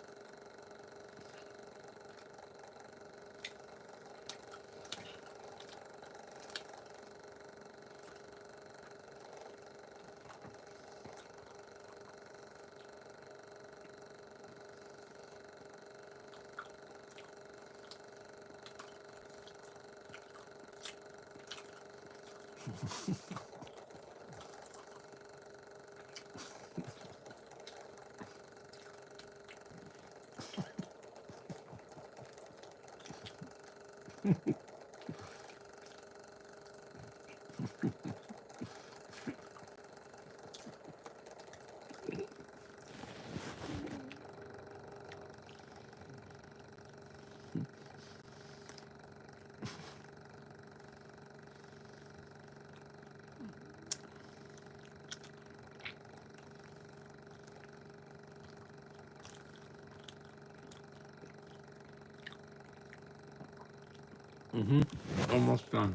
Almost done.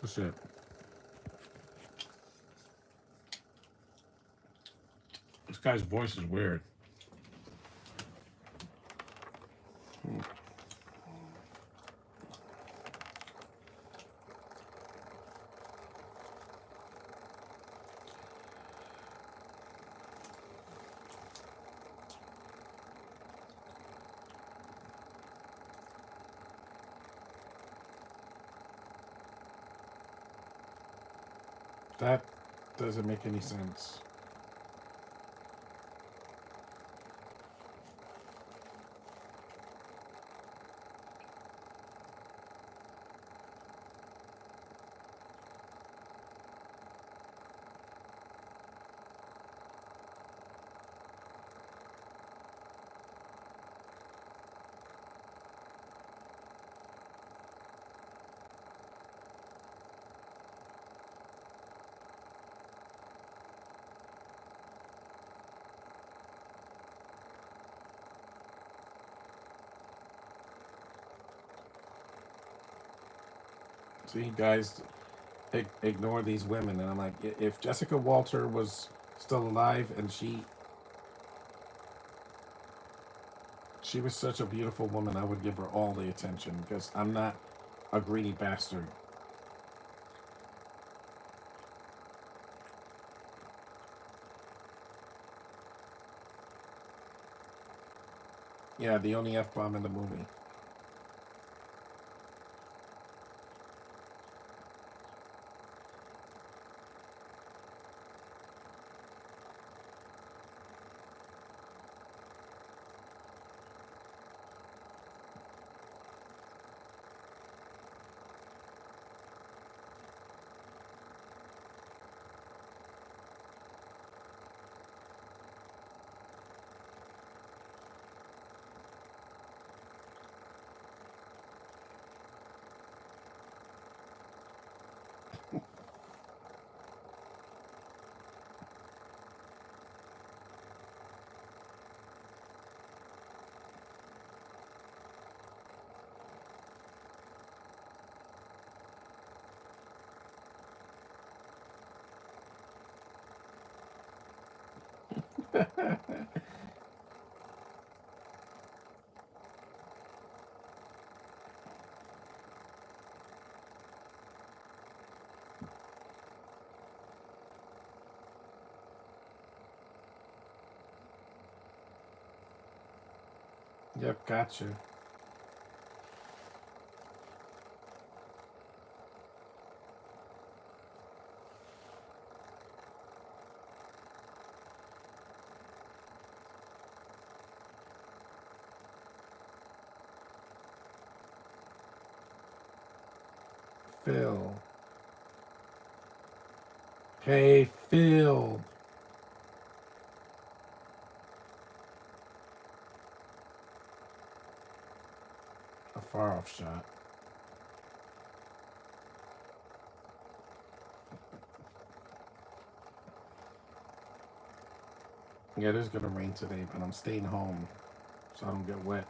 That's it. This guy's voice is weird. That doesn't make any sense. See, guys, ignore these women, and I'm like, if Jessica Walter was still alive and she was such a beautiful woman, I would give her all the attention because I'm not a greedy bastard. Yeah, the only F bomb in the movie. Yep, gotcha. Phil. Hey, Phil. A far off shot. Yeah, it is gonna rain today, but I'm staying home so I don't get wet.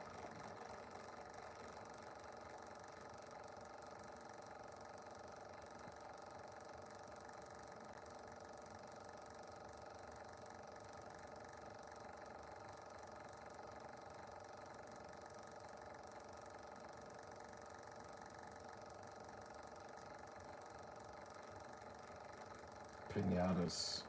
Pinatas.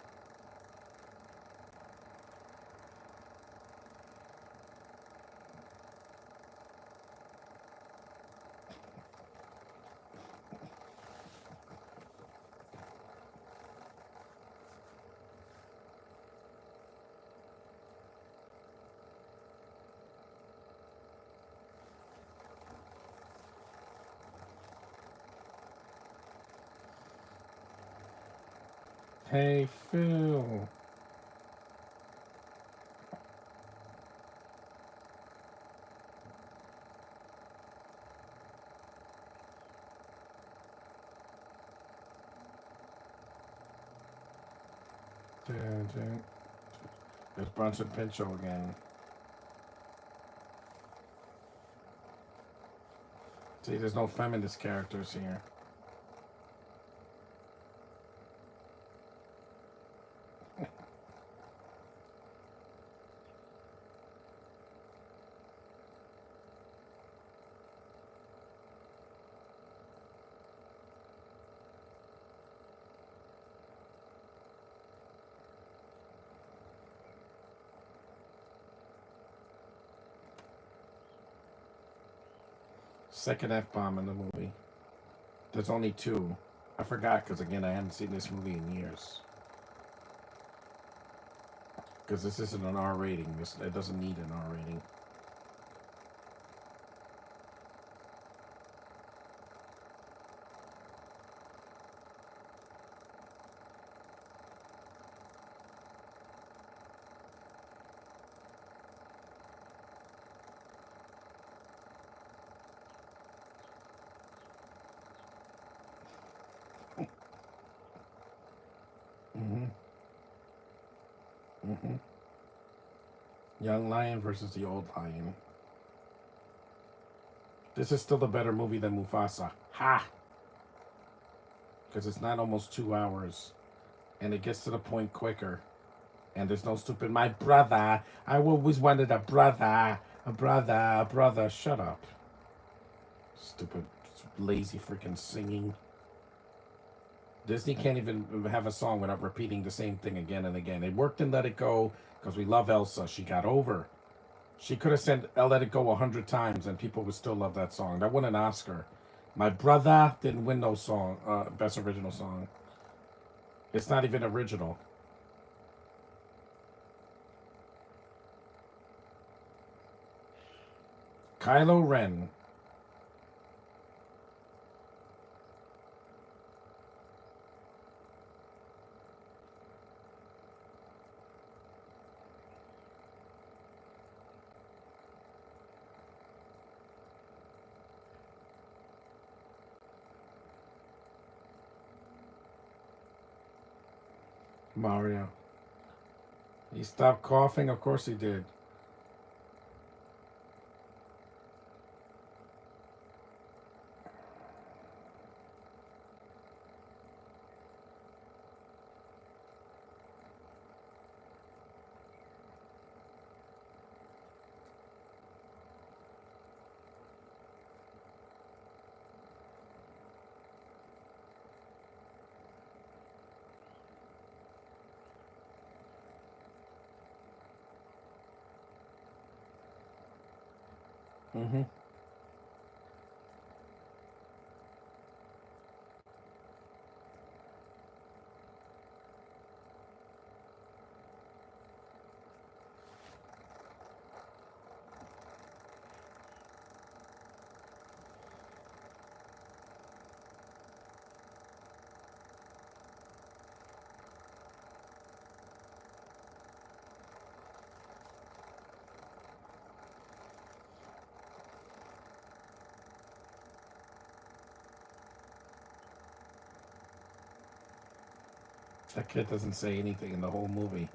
Hey, Phil. There's Bronson Pinchot again. See, there's no feminist characters here. Second F-bomb in the movie. There's only two. I forgot because, again, I haven't seen this movie in years. Because this isn't an R rating. It doesn't need an R rating. Mm-hmm. Mm-hmm. Young Lion versus the Old Lion. This is still the better movie than Mufasa. Ha! Because it's not almost 2 hours. And it gets to the point quicker. And there's no stupid, my brother. I always wanted a brother. A brother. A brother. Shut up. Stupid, lazy freaking singing. Disney can't even have a song without repeating the same thing again and again. It worked in Let It Go because we love Elsa. She got over. She could have said Let It Go 100 times and people would still love that song. That won an Oscar. My brother didn't win no song, best original song. It's not even original. Kylo Ren. Mario. He stopped coughing? Of course he did. Mm-hmm. That kid doesn't say anything in the whole movie.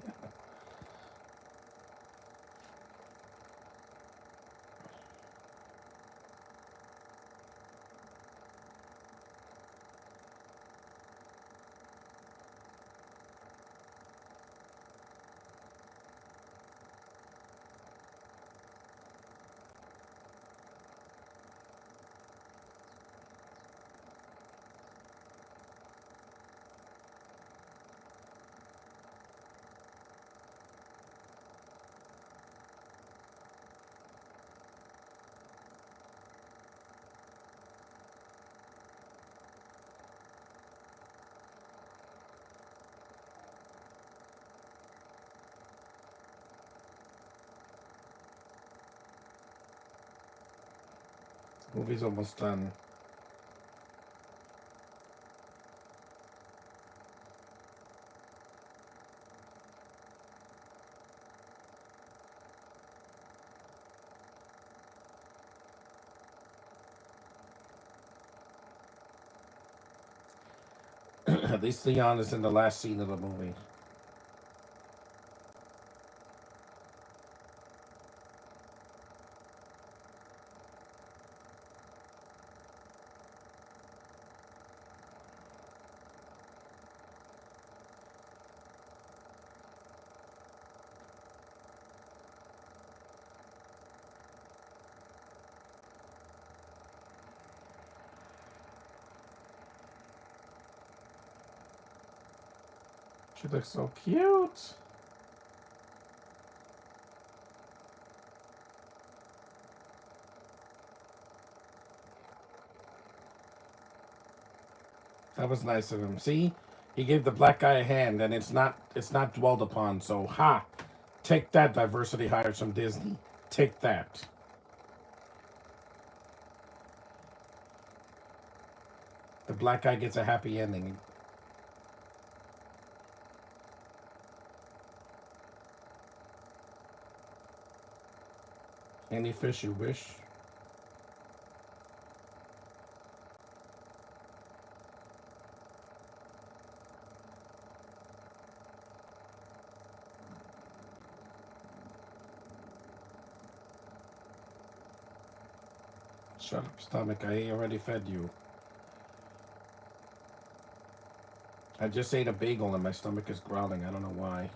Movie's almost done. At least Leon is in the last scene of the movie. She looks so cute. That was nice of him. See, he gave the black guy a hand, and it's not dwelled upon. So ha, take that, diversity hires from Disney. Take that. The black guy gets a happy ending. Any fish you wish. Shut up, stomach. I already fed you. I just ate a bagel and my stomach is growling. I don't know why.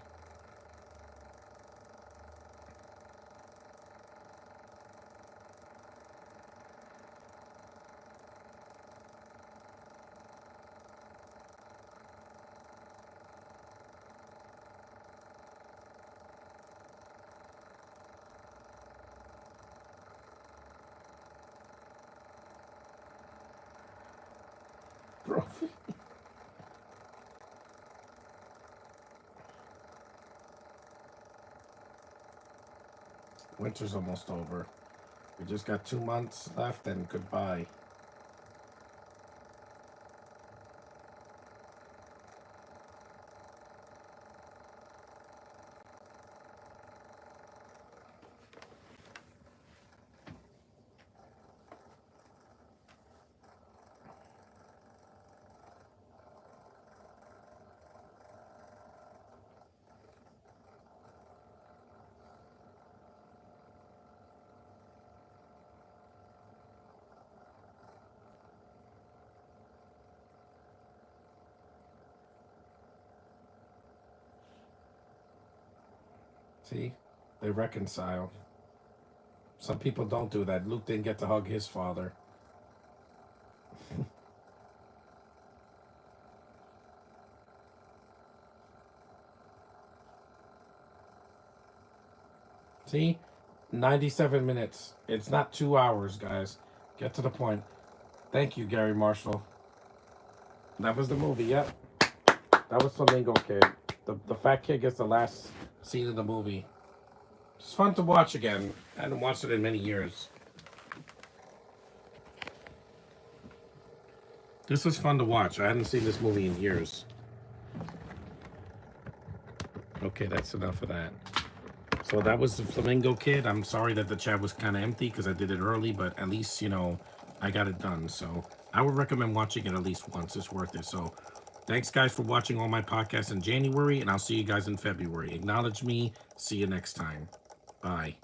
Bro. Winter's almost over. We just got 2 months left and goodbye. See? They reconcile. Some people don't do that. Luke didn't get to hug his father. See? 97 minutes. It's not 2 hours, guys. Get to the point. Thank you, Gary Marshall. That was the movie, yep. That was Flamingo Kid. The fat kid gets the last scene of the movie. It's fun to watch again. I hadn't watched it in many years. This was fun to watch. I hadn't seen this movie in years. Okay, that's enough of that. So that was the Flamingo Kid. I'm sorry that the chat was kind of empty because I did it early, but at least, I got it done. So I would recommend watching it at least once. It's worth it. So thanks, guys, for watching all my podcasts in January, and I'll see you guys in February. Acknowledge me. See you next time. Bye.